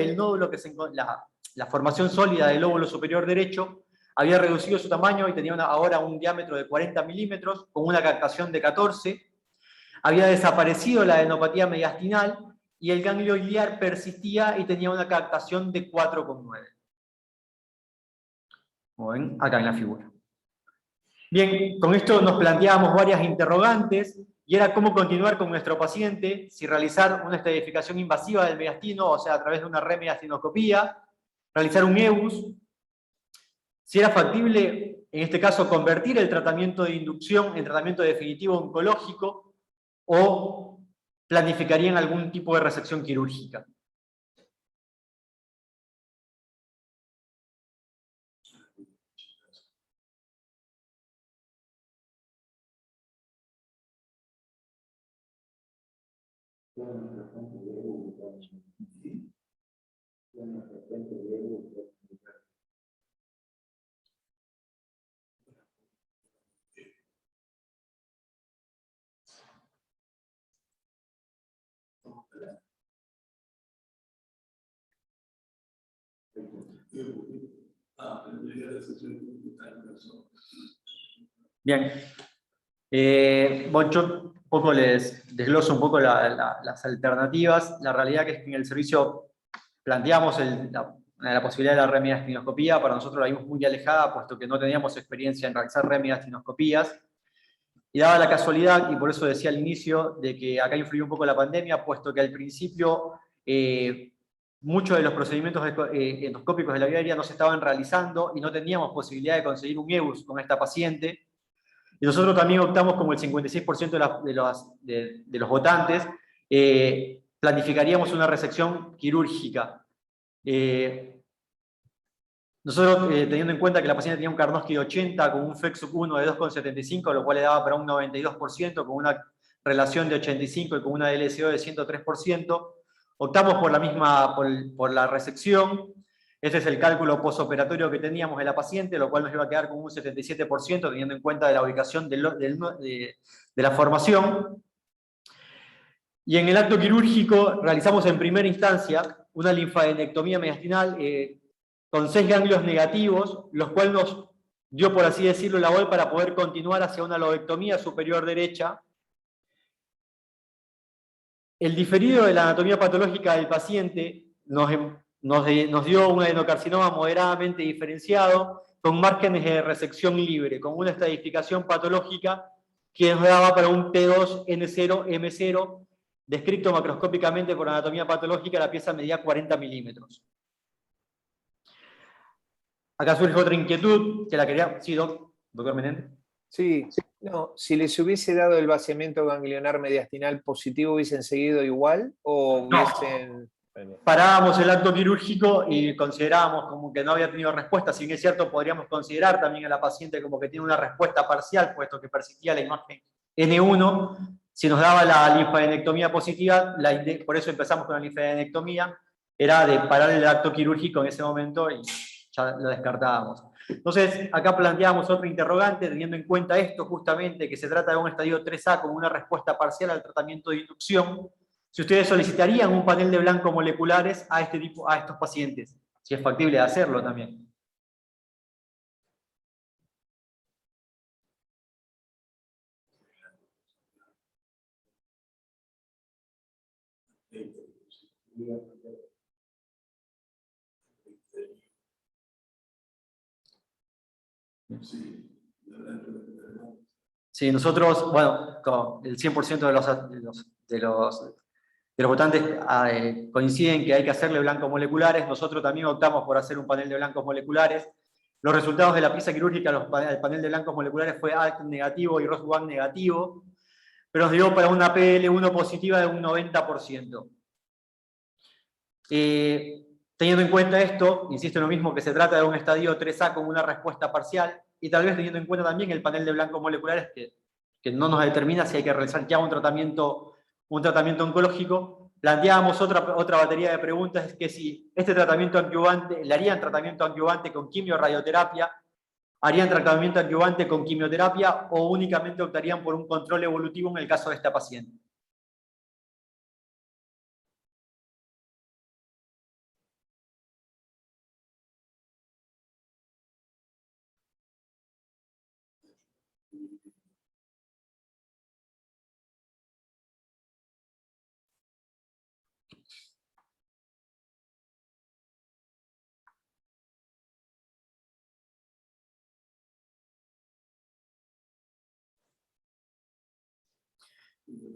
la formación sólida del lóbulo superior derecho había reducido su tamaño y tenía ahora un diámetro de 40 milímetros con una captación de 14. Había desaparecido la adenopatía mediastinal y el ganglio iliar persistía y tenía una captación de 4,9. Como ven acá en la figura. Bien, con esto nos planteábamos varias interrogantes, y era cómo continuar con nuestro paciente, si realizar una estadificación invasiva del mediastino, o sea, a través de una remediastinoscopía, realizar un EBUS, si era factible, en este caso, convertir el tratamiento de inducción en tratamiento definitivo oncológico, o planificarían algún tipo de resección quirúrgica. Bien. Bueno, yo un poco les desgloso un poco las alternativas. La realidad que es que en el servicio planteamos la posibilidad de la remigastinoscopía. Para nosotros la vimos muy alejada, puesto que no teníamos experiencia en realizar remigastinoscopías. Y daba la casualidad, y por eso decía al inicio, de que acá influyó un poco la pandemia, puesto que al principio muchos de los procedimientos endoscópicos de la vía aérea no se estaban realizando y no teníamos posibilidad de conseguir un EBUS con esta paciente. Y nosotros también optamos, como el 56% de los votantes, planificaríamos una resección quirúrgica. Nosotros, teniendo en cuenta que la paciente tenía un Karnofsky de 80 con un FEC-1 de 2,75, lo cual le daba para un 92%, con una relación de 85 y con una LSO de 103%, optamos por la resección. Este es el cálculo posoperatorio que teníamos de la paciente, lo cual nos iba a quedar con un 77%, teniendo en cuenta de la ubicación de la formación. Y en el acto quirúrgico realizamos en primera instancia una linfadenectomía mediastinal con 6 ganglios negativos, los cuales nos dio, por así decirlo, la voz para poder continuar hacia una lobectomía superior derecha. El diferido de la anatomía patológica del paciente nos dio un adenocarcinoma moderadamente diferenciado, con márgenes de resección libre, con una estratificación patológica que nos daba para un T2N0M0, descrito macroscópicamente por anatomía patológica. La pieza medía 40 milímetros. Acá surge otra inquietud, que la quería... Sí, doctor Menéndez. Sí, no, si les hubiese dado el vaciamiento ganglionar mediastinal positivo, ¿hubiesen seguido igual o hubiesen...? No. Parábamos el acto quirúrgico y considerábamos como que no había tenido respuesta. Si bien es cierto, podríamos considerar también a la paciente como que tiene una respuesta parcial, puesto que persistía la imagen N1. Si nos daba la linfadenectomía positiva, por eso empezamos con la linfadenectomía, era de parar el acto quirúrgico en ese momento y ya lo descartábamos. Entonces, acá planteamos otro interrogante, teniendo en cuenta esto justamente, que se trata de un estadio 3A con una respuesta parcial al tratamiento de inducción. Si ustedes solicitarían un panel de blancos moleculares a estos pacientes, si es factible de hacerlo también. Sí, nosotros, bueno, con el 100% de los votantes coinciden que hay que hacerle blancos moleculares. Nosotros también optamos por hacer un panel de blancos moleculares. Los resultados de la pieza quirúrgica, el panel de blancos moleculares fue ALK negativo y ROS1 negativo, pero nos dio para una PL1 positiva de un 90%. Teniendo en cuenta esto, insisto en lo mismo, que se trata de un estadio 3A con una respuesta parcial, y tal vez teniendo en cuenta también el panel de blancos moleculares que no nos determina si hay que realizar ya un tratamiento oncológico, planteábamos otra batería de preguntas, es que si este tratamiento adjuvante, le harían tratamiento adjuvante con quimio-radioterapia, harían tratamiento adjuvante con quimioterapia o únicamente optarían por un control evolutivo en el caso de esta paciente.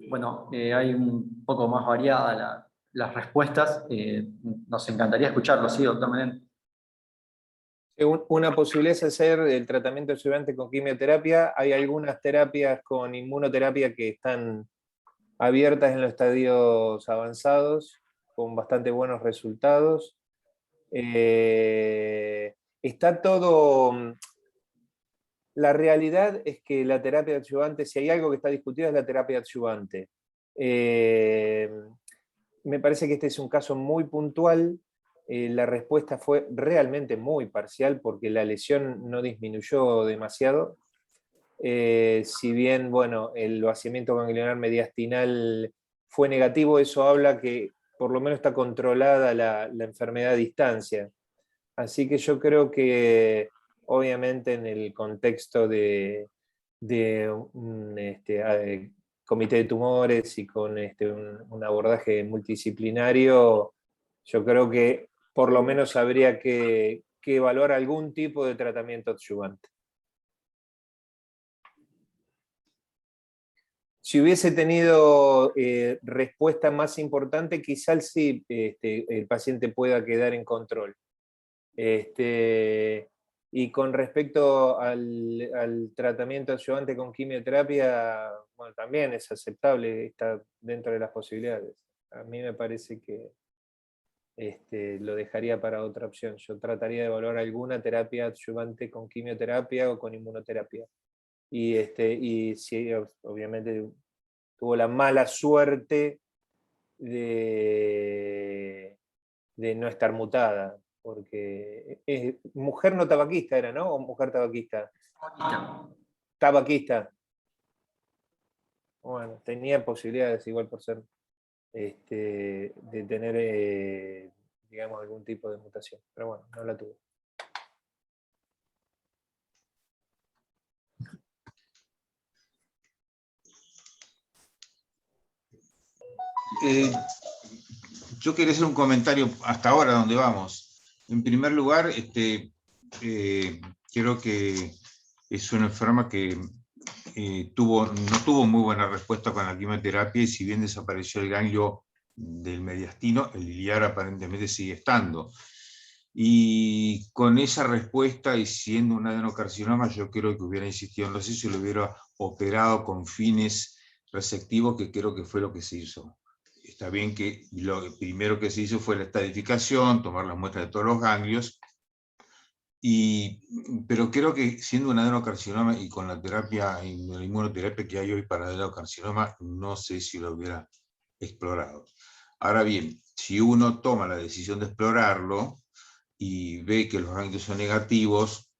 Bueno, hay un poco más variadas las respuestas. Nos encantaría escucharlo, ¿sí, doctor Menéndez? Una posibilidad es hacer el tratamiento adjuvante con quimioterapia. Hay algunas terapias con inmunoterapia que están abiertas en los estadios avanzados, con bastante buenos resultados. Está todo... La realidad es que la terapia adyuvante, si hay algo que está discutido, es la terapia adyuvante. Me parece que este es un caso muy puntual. La respuesta fue realmente muy parcial porque la lesión no disminuyó demasiado. Si bien, bueno, el vaciamiento ganglionar mediastinal fue negativo, eso habla que por lo menos está controlada la enfermedad a distancia. Así que yo creo que obviamente en el contexto de un comité de tumores y con un abordaje multidisciplinario, yo creo que por lo menos habría que evaluar algún tipo de tratamiento adyuvante. Si hubiese tenido respuesta más importante, quizás sí el paciente pueda quedar en control. Y con respecto al tratamiento adyuvante con quimioterapia, bueno, también es aceptable, está dentro de las posibilidades. A mí me parece que lo dejaría para otra opción. Yo trataría de evaluar alguna terapia adyuvante con quimioterapia o con inmunoterapia. Y si obviamente tuvo la mala suerte de no estar mutada, porque mujer no tabaquista era, ¿no? ¿O mujer tabaquista? Tabaquista. Bueno, tenía posibilidades igual por ser, de tener, digamos, algún tipo de mutación, pero bueno, no la tuvo. Yo quería hacer un comentario hasta ahora, donde vamos. En primer lugar, creo que es una enferma que no tuvo muy buena respuesta con la quimioterapia, y si bien desapareció el ganglio del mediastino, el iliar aparentemente sigue estando. Y con esa respuesta, y siendo un adenocarcinoma, yo creo que hubiera insistido, no sé si lo hubiera operado con fines resectivos, que creo que fue lo que se hizo. Está bien que lo primero que se hizo fue la estadificación, tomar las muestras de todos los ganglios, pero creo que siendo un adenocarcinoma y con la terapia, la inmunoterapia que hay hoy para adenocarcinoma, no sé si lo hubiera explorado. Ahora bien, si uno toma la decisión de explorarlo y ve que los ganglios son negativos,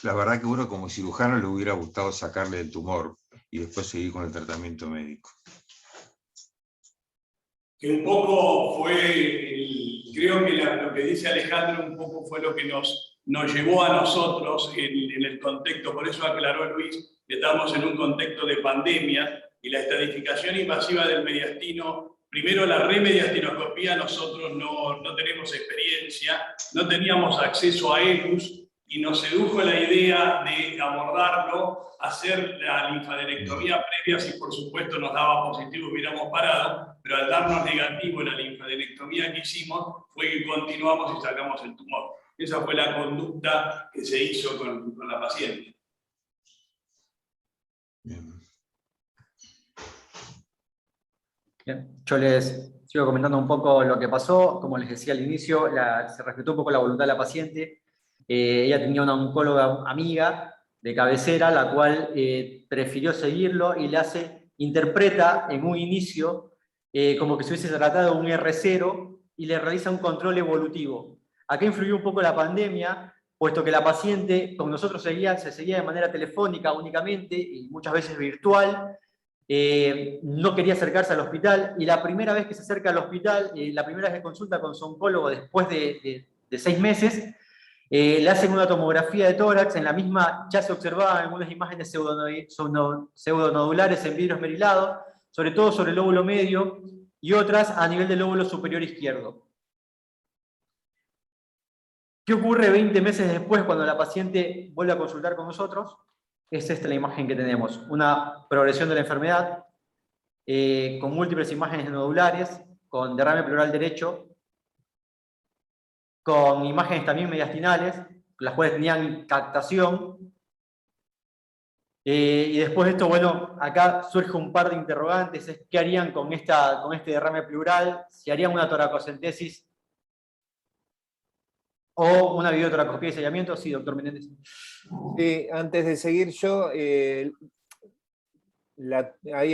la verdad que uno como cirujano le hubiera gustado sacarle el tumor y después seguir con el tratamiento médico. Que un poco fue, creo que lo que dice Alejandro un poco fue lo que nos llevó a nosotros en el contexto, por eso aclaró Luis, que estamos en un contexto de pandemia y la estadificación invasiva del mediastino, primero la remediastinoscopía, nosotros no tenemos experiencia, no teníamos acceso a ELUS, y nos sedujo la idea de abordarlo, hacer la linfadenectomía previa, si por supuesto nos daba positivo hubiéramos parado, pero al darnos negativo en la linfadenectomía que hicimos, fue que continuamos y sacamos el tumor. Esa fue la conducta que se hizo con la paciente. Bien. Yo les sigo comentando un poco lo que pasó. Como les decía al inicio, se respetó un poco la voluntad de la paciente. Ella tenía una oncóloga amiga de cabecera, la cual prefirió seguirlo y interpreta en un inicio como que se hubiese tratado de un R0 y le realiza un control evolutivo. Acá influyó un poco la pandemia, puesto que la paciente con nosotros se seguía de manera telefónica únicamente y muchas veces virtual. No quería acercarse al hospital, y la primera vez que se acerca al hospital, la primera vez que consulta con su oncólogo después de 6 meses, le hacen una tomografía de tórax. En la misma ya se observaban algunas imágenes pseudonodulares en vidrio esmerilado, sobre todo sobre el lóbulo medio, y otras a nivel del lóbulo superior izquierdo. ¿Qué ocurre 20 meses después cuando la paciente vuelve a consultar con nosotros? Es esta la imagen que tenemos, una progresión de la enfermedad, con múltiples imágenes nodulares, con derrame pleural derecho, con imágenes también mediastinales, las cuales tenían captación. Y después de esto, bueno, acá surge un par de interrogantes: es ¿qué harían con este derrame pleural? ¿Si harían una toracocentesis o una videotoracoscopia de sellamiento? Sí, doctor Menéndez. Sí, antes de seguir yo, ahí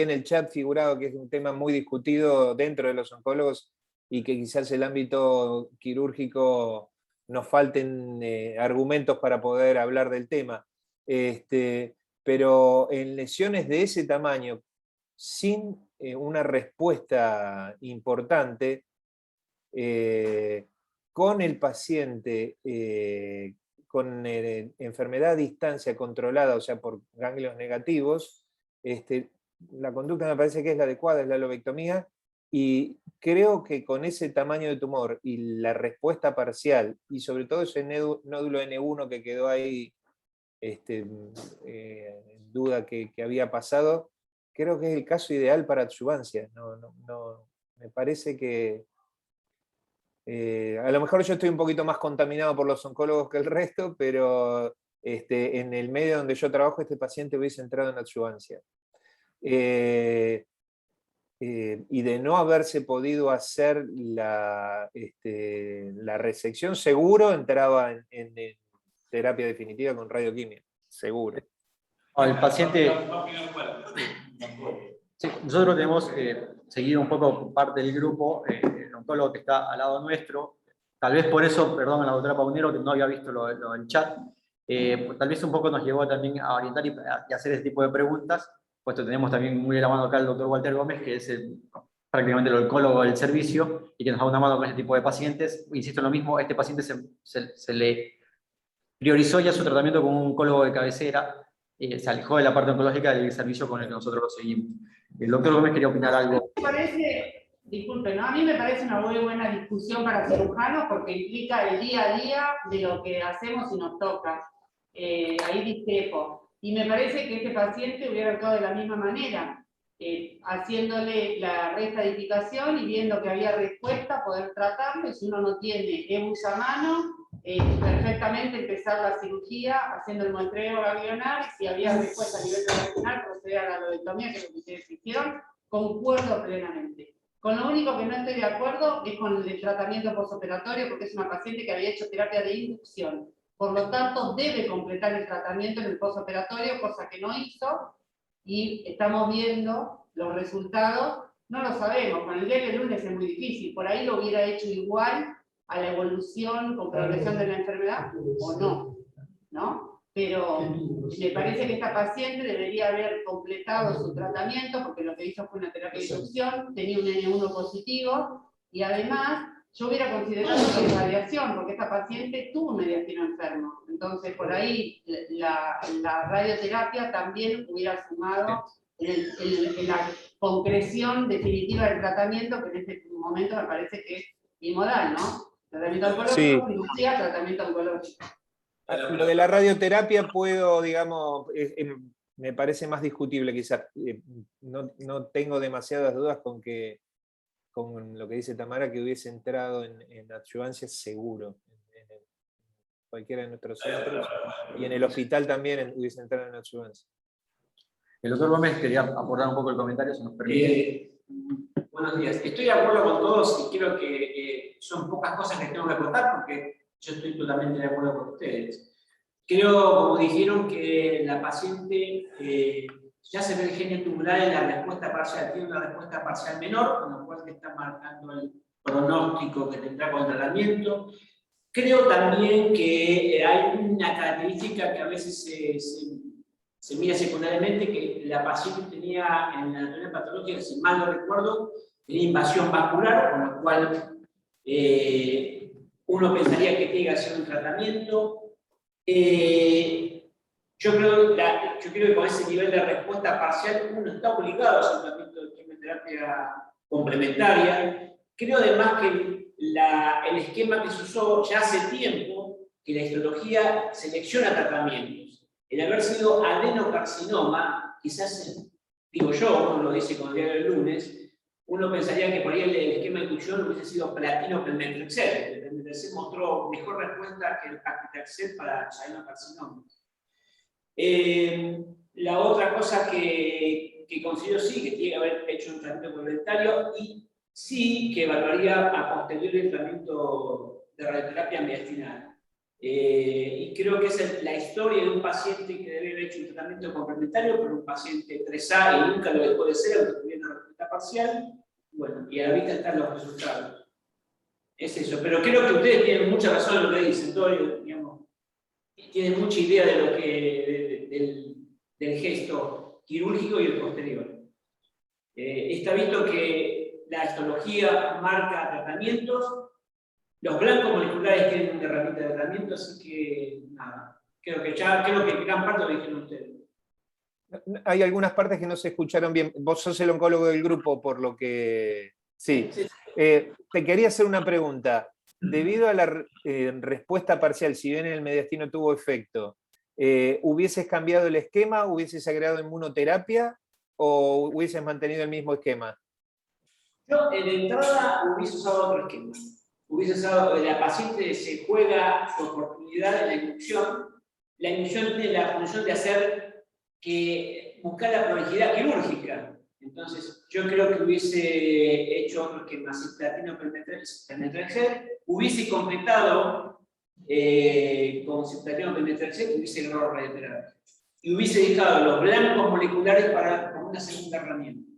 en el chat figurado que es un tema muy discutido dentro de los oncólogos y que quizás el ámbito quirúrgico nos falten argumentos para poder hablar del tema. Pero en lesiones de ese tamaño, sin una respuesta importante, con el paciente con enfermedad a distancia controlada, o sea, por ganglios negativos, la conducta me parece que es la adecuada, es la lobectomía, y creo que con ese tamaño de tumor y la respuesta parcial, y sobre todo ese nódulo N1 que quedó ahí en duda que había pasado, creo que es el caso ideal para adyuvancia. Me parece que a lo mejor yo estoy un poquito más contaminado por los oncólogos que el resto, pero en el medio donde yo trabajo este paciente hubiese entrado en adyuvancia. Y de no haberse podido hacer la resección, seguro entraba en terapia definitiva con radioquimia, seguro. El paciente... Sí, nosotros tenemos seguido un poco parte del grupo, el oncólogo que está al lado nuestro, tal vez por eso, perdón a la doctora Paunero, que no había visto lo del chat, tal vez un poco nos llevó también a orientar y hacer ese tipo de preguntas, puesto tenemos también muy de la mano acá el doctor Walter Gómez, que es prácticamente el oncólogo del servicio, y que nos da una mano con ese tipo de pacientes. Insisto en lo mismo, este paciente se le priorizó ya su tratamiento con un oncólogo de cabecera, se alejó de la parte oncológica del servicio con el que nosotros lo seguimos. El doctor Gómez quería opinar algo. Me parece, disculpen, ¿no? A mí me parece una muy buena discusión para cirujanos porque implica el día a día de lo que hacemos y nos toca. Ahí discrepo. Y me parece que este paciente hubiera actuado de la misma manera, haciéndole la reestadificación y viendo que había respuesta, poder tratarlo, y si uno no tiene EBUS a mano, perfectamente empezar la cirugía haciendo el muestreo ganglionar, y si había respuesta a nivel regional, proceder a la lobectomía, que es lo que ustedes hicieron. Concuerdo plenamente. Con lo único que no estoy de acuerdo es con el tratamiento postoperatorio, porque es una paciente que había hecho terapia de inducción. Por lo tanto, debe completar el tratamiento en el postoperatorio, cosa que no hizo, y estamos viendo los resultados. No lo sabemos, con el día del lunes es muy difícil, por ahí lo hubiera hecho igual a la evolución con progresión de la enfermedad, o no, ¿no? Pero me parece que esta paciente debería haber completado su tratamiento, porque lo que hizo fue una terapia de inducción, tenía un N1 positivo, y además yo hubiera considerado que es radiación, porque esta paciente tuvo un mediastino enfermo. Entonces, por ahí la radioterapia también hubiera sumado en la concreción definitiva del tratamiento, que en este momento me parece que es bimodal, ¿no? Tratamiento oncológico, Sí. cirugía, tratamiento oncológico. Lo de la radioterapia puedo, digamos, me parece más discutible quizás. No tengo demasiadas dudas con lo que dice Tamara, que hubiese entrado en adyuvancia seguro, en cualquiera de nuestros centros, y en el hospital también hubiese entrado en adyuvancia. El doctor Gómez quería aportar un poco el comentario, si nos permite. Buenos días. Estoy de acuerdo con todos y creo que son pocas cosas que tengo que aportar porque yo estoy totalmente de acuerdo con ustedes. Creo, como dijeron, que la paciente ya se ve el genio tubular en la respuesta parcial, tiene una respuesta parcial menor, con lo cual te está marcando el pronóstico que tendrá con el tratamiento. Creo también que hay una característica que a veces se mira secundariamente, que la paciente tenía en la anatomía patológica, si mal no recuerdo, tenía invasión vascular, con lo cual uno pensaría que tiene que hacer un tratamiento. Yo creo que con ese nivel de respuesta parcial uno está obligado a hacer un tratamiento de quimioterapia complementaria. Creo además que el esquema que se usó ya hace tiempo, que la histología selecciona tratamientos. El haber sido adenocarcinoma, quizás, digo yo, uno lo dice con el día del lunes, uno pensaría que por ahí el esquema de inducción hubiese sido platino que el Metrexel. El Metrexel mostró mejor respuesta que el Paclitaxel para adenocarcinoma. La otra cosa que considero sí, que tiene que haber hecho un tratamiento complementario y sí que evaluaría a posteriori el tratamiento de radioterapia mediastinal. Y creo que es la historia de un paciente que debe haber hecho un tratamiento complementario, pero un paciente 3A y nunca lo dejó de ser, aunque tuviera una respuesta parcial. Bueno, y a la vista están los resultados. Es eso, pero creo que ustedes tienen mucha razón en lo que dicen, todos, digamos, tienen mucha idea de lo que, del gesto quirúrgico y el posterior. Está visto que la histología marca tratamientos, Los blancos moleculares tienen una herramienta de tratamiento, así que nada. Creo que gran parte lo dijeron ustedes. Hay algunas partes que no se escucharon bien. Vos sos el oncólogo del grupo, por lo que... Sí. Te quería hacer una pregunta. Debido a la respuesta parcial, si bien el mediastino tuvo efecto, ¿hubieses cambiado el esquema? ¿Hubieses agregado inmunoterapia? ¿O hubieses mantenido el mismo esquema? Yo, de entrada, hubiese usado otro esquema. Hubiese usado, la paciente se juega su oportunidad en la inducción. La inducción tiene la función de buscar la prolijidad quirúrgica. Entonces, yo creo que hubiese hecho otro esquema, cisplatina pemetrexed, hubiese completado con cisplatina pemetrexed, hubiese logrado radioterapia. Y hubiese dejado los blancos moleculares como una segunda herramienta.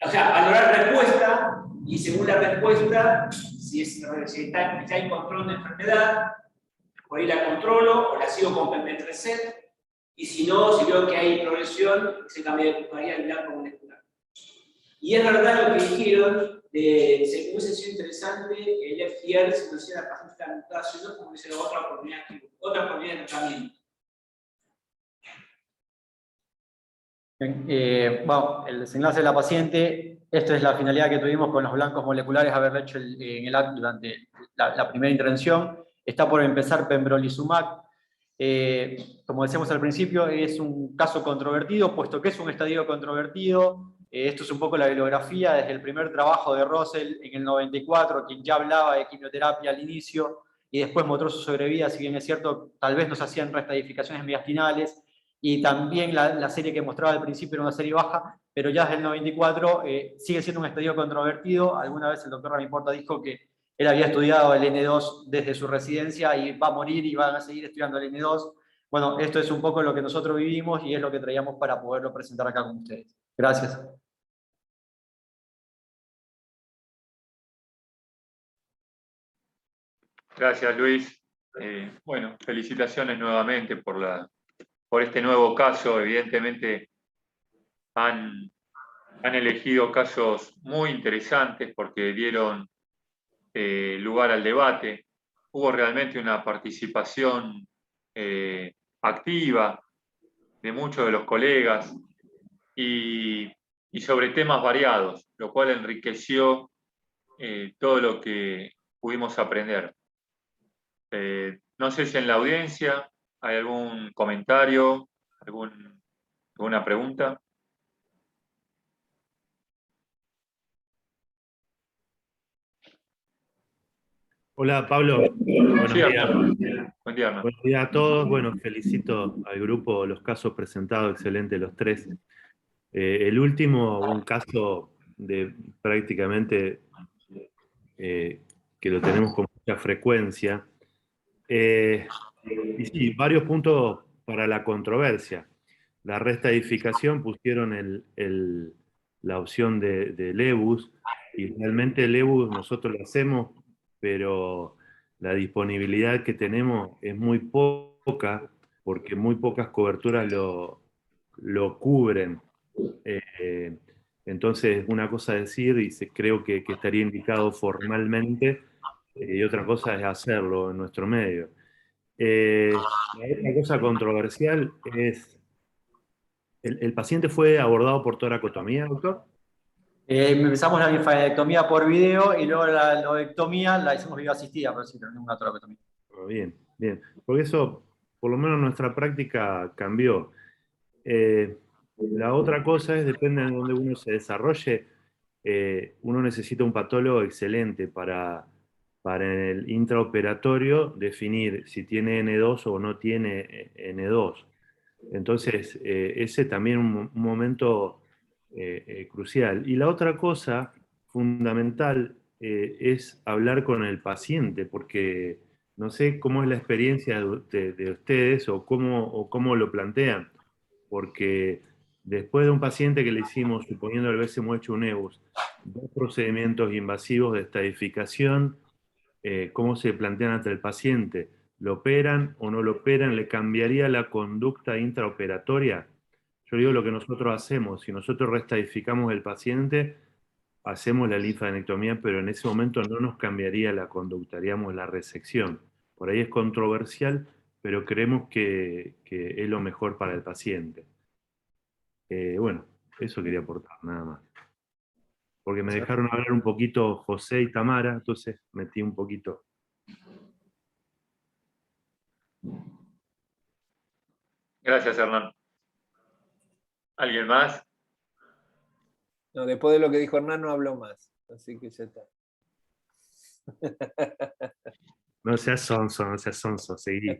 O sea, valorar respuesta, y según la respuesta, si hay control de enfermedad, por ahí la controlo o la sigo con pemetrexed, y si no, si veo que hay progresión, se cambiaría el blanco molecular. Y es verdad lo que dijeron, se hubiese sido interesante el FDR si no hiciera paciente la mutación, como dice otra oportunidad de tratamiento. Bueno, el desenlace de la paciente, esta es la finalidad que tuvimos con los blancos moleculares, haberlo hecho en el acto durante la primera intervención. Está por empezar pembrolizumab. Como decíamos al principio, es un caso controvertido, puesto que es un estadio controvertido. Esto es un poco la bibliografía desde el primer trabajo de Russell en el 94, quien ya hablaba de quimioterapia al inicio, y después mostró su sobrevida, si bien es cierto, tal vez nos hacían restadificaciones mediastinales, y también la serie que mostraba al principio era una serie baja, pero ya desde el 94 sigue siendo un estadio controvertido. Alguna vez el doctor Ramiport dijo que él había estudiado el N2 desde su residencia y va a morir y van a seguir estudiando el N2. Bueno, esto es un poco lo que nosotros vivimos y es lo que traíamos para poderlo presentar acá con ustedes. Gracias. Gracias, Luis. Bueno, felicitaciones nuevamente por este nuevo caso. Evidentemente han elegido casos muy interesantes porque dieron lugar al debate. Hubo realmente una participación activa de muchos de los colegas y sobre temas variados, lo cual enriqueció todo lo que pudimos aprender. No sé si en la audiencia hay algún comentario, alguna pregunta. Hola Pablo, buenos Sí, días. Buen día, Arno. Buenos días a todos. Bueno, felicito al grupo, los casos presentados, excelentes los tres. El último, un caso de prácticamente que lo tenemos con mucha frecuencia. Y sí, varios puntos para la controversia. La restadificación pusieron la opción de Lebus, y realmente Lebus nosotros lo hacemos, pero la disponibilidad que tenemos es muy poca, porque muy pocas coberturas lo cubren. Entonces, una cosa es decir, y creo que estaría indicado formalmente, y otra cosa es hacerlo en nuestro medio. La otra cosa controversial es, ¿el paciente fue abordado por toracotomía, doctor? Empezamos la linfadenectomía por video y luego la lobectomía la hicimos video asistida, pero sí, pero ninguna toracotomía. Bien, bien. Porque eso, por lo menos nuestra práctica cambió. La otra cosa es, depende de donde uno se desarrolle, uno necesita un patólogo excelente para en el intraoperatorio definir si tiene N2 o no tiene N2. Entonces, ese también es un momento crucial. Y la otra cosa fundamental es hablar con el paciente, porque no sé cómo es la experiencia de ustedes o cómo lo plantean, porque después de un paciente que le hicimos, suponiendo que hubiésemos hecho un EBUS, 2 procedimientos invasivos de estadificación, ¿cómo se plantean ante el paciente? ¿Lo operan o no lo operan? ¿Le cambiaría la conducta intraoperatoria? Yo digo lo que nosotros hacemos. Si nosotros restadificamos el paciente, hacemos la linfadenectomía, pero en ese momento no nos cambiaría la conducta, haríamos la resección. Por ahí es controversial, pero creemos que es lo mejor para el paciente. Bueno, eso quería aportar, nada más. Porque me dejaron hablar un poquito José y Tamara, entonces metí un poquito. Gracias, Hernán. ¿Alguien más? No, después de lo que dijo Hernán no habló más, así que ya está. No seas sonso, seguí.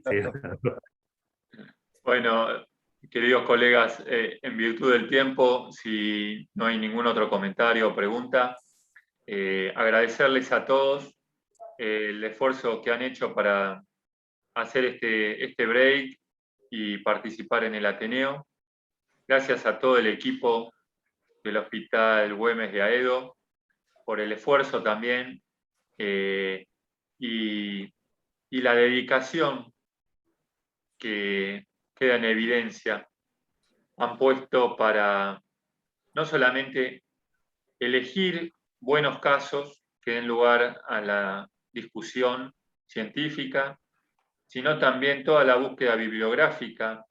Bueno, queridos colegas, en virtud del tiempo, si no hay ningún otro comentario o pregunta, agradecerles a todos el esfuerzo que han hecho para hacer este break y participar en el Ateneo. Gracias a todo el equipo del Hospital Güemes de Aedo por el esfuerzo también y la dedicación que queda en evidencia. Han puesto para no solamente elegir buenos casos que den lugar a la discusión científica, sino también toda la búsqueda bibliográfica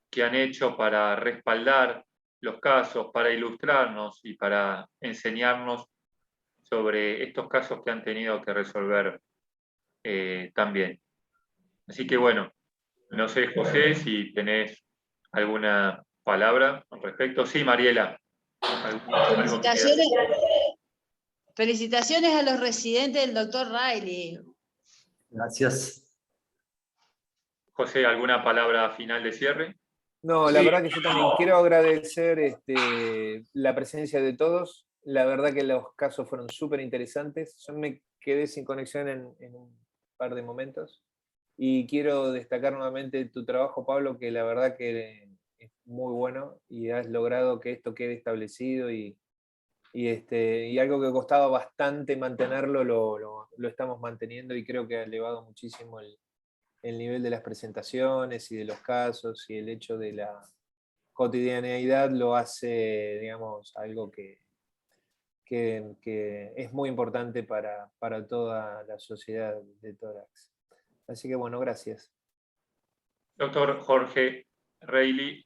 que han hecho para respaldar los casos, para ilustrarnos y para enseñarnos sobre estos casos que han tenido que resolver también. Así que bueno, no sé, José, si tenés alguna palabra al respecto. Sí, Mariela. Felicitaciones a los residentes del doctor Riley. Gracias. José, ¿alguna palabra final de cierre? No, la verdad que yo también quiero agradecer la presencia de todos. La verdad que los casos fueron súper interesantes. Yo me quedé sin conexión en un par de momentos. Y quiero destacar nuevamente tu trabajo, Pablo, que la verdad que es muy bueno y has logrado que esto quede establecido y algo que costaba bastante mantenerlo, lo estamos manteniendo y creo que ha elevado muchísimo el nivel de las presentaciones y de los casos, y el hecho de la cotidianeidad lo hace, digamos, algo que es muy importante para toda la sociedad de tórax. Así que bueno, gracias. Doctor Jorge Reilly.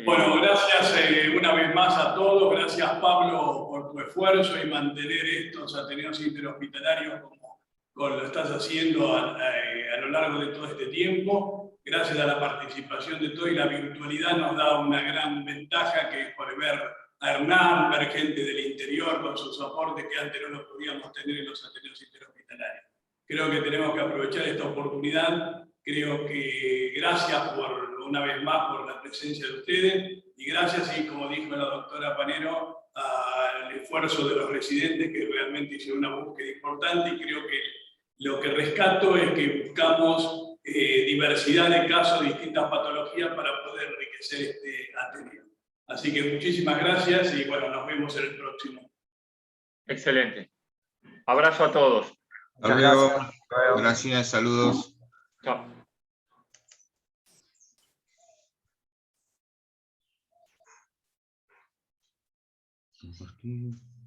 Bueno, gracias una vez más a todos. Gracias, Pablo, por tu esfuerzo y mantener estos ateneos interhospitalarios como lo estás haciendo a lo largo de todo este tiempo. Gracias a la participación de todos, y la virtualidad nos da una gran ventaja, que es poder ver a Hernán, ver gente del interior con sus soportes que antes no los podíamos tener en los ateneos interhospitalarios. Creo que tenemos que aprovechar esta oportunidad. Creo que gracias una vez más por la presencia de ustedes, y gracias, y como dijo la doctora Panero, al esfuerzo de los residentes, que realmente hicieron una búsqueda importante, y creo que lo que rescato es que buscamos diversidad de casos, distintas patologías para poder enriquecer este Ateneo. Así que muchísimas gracias y bueno, nos vemos en el próximo. Excelente. Abrazo a todos. Hasta luego. Gracias, saludos. Chao. Compartir.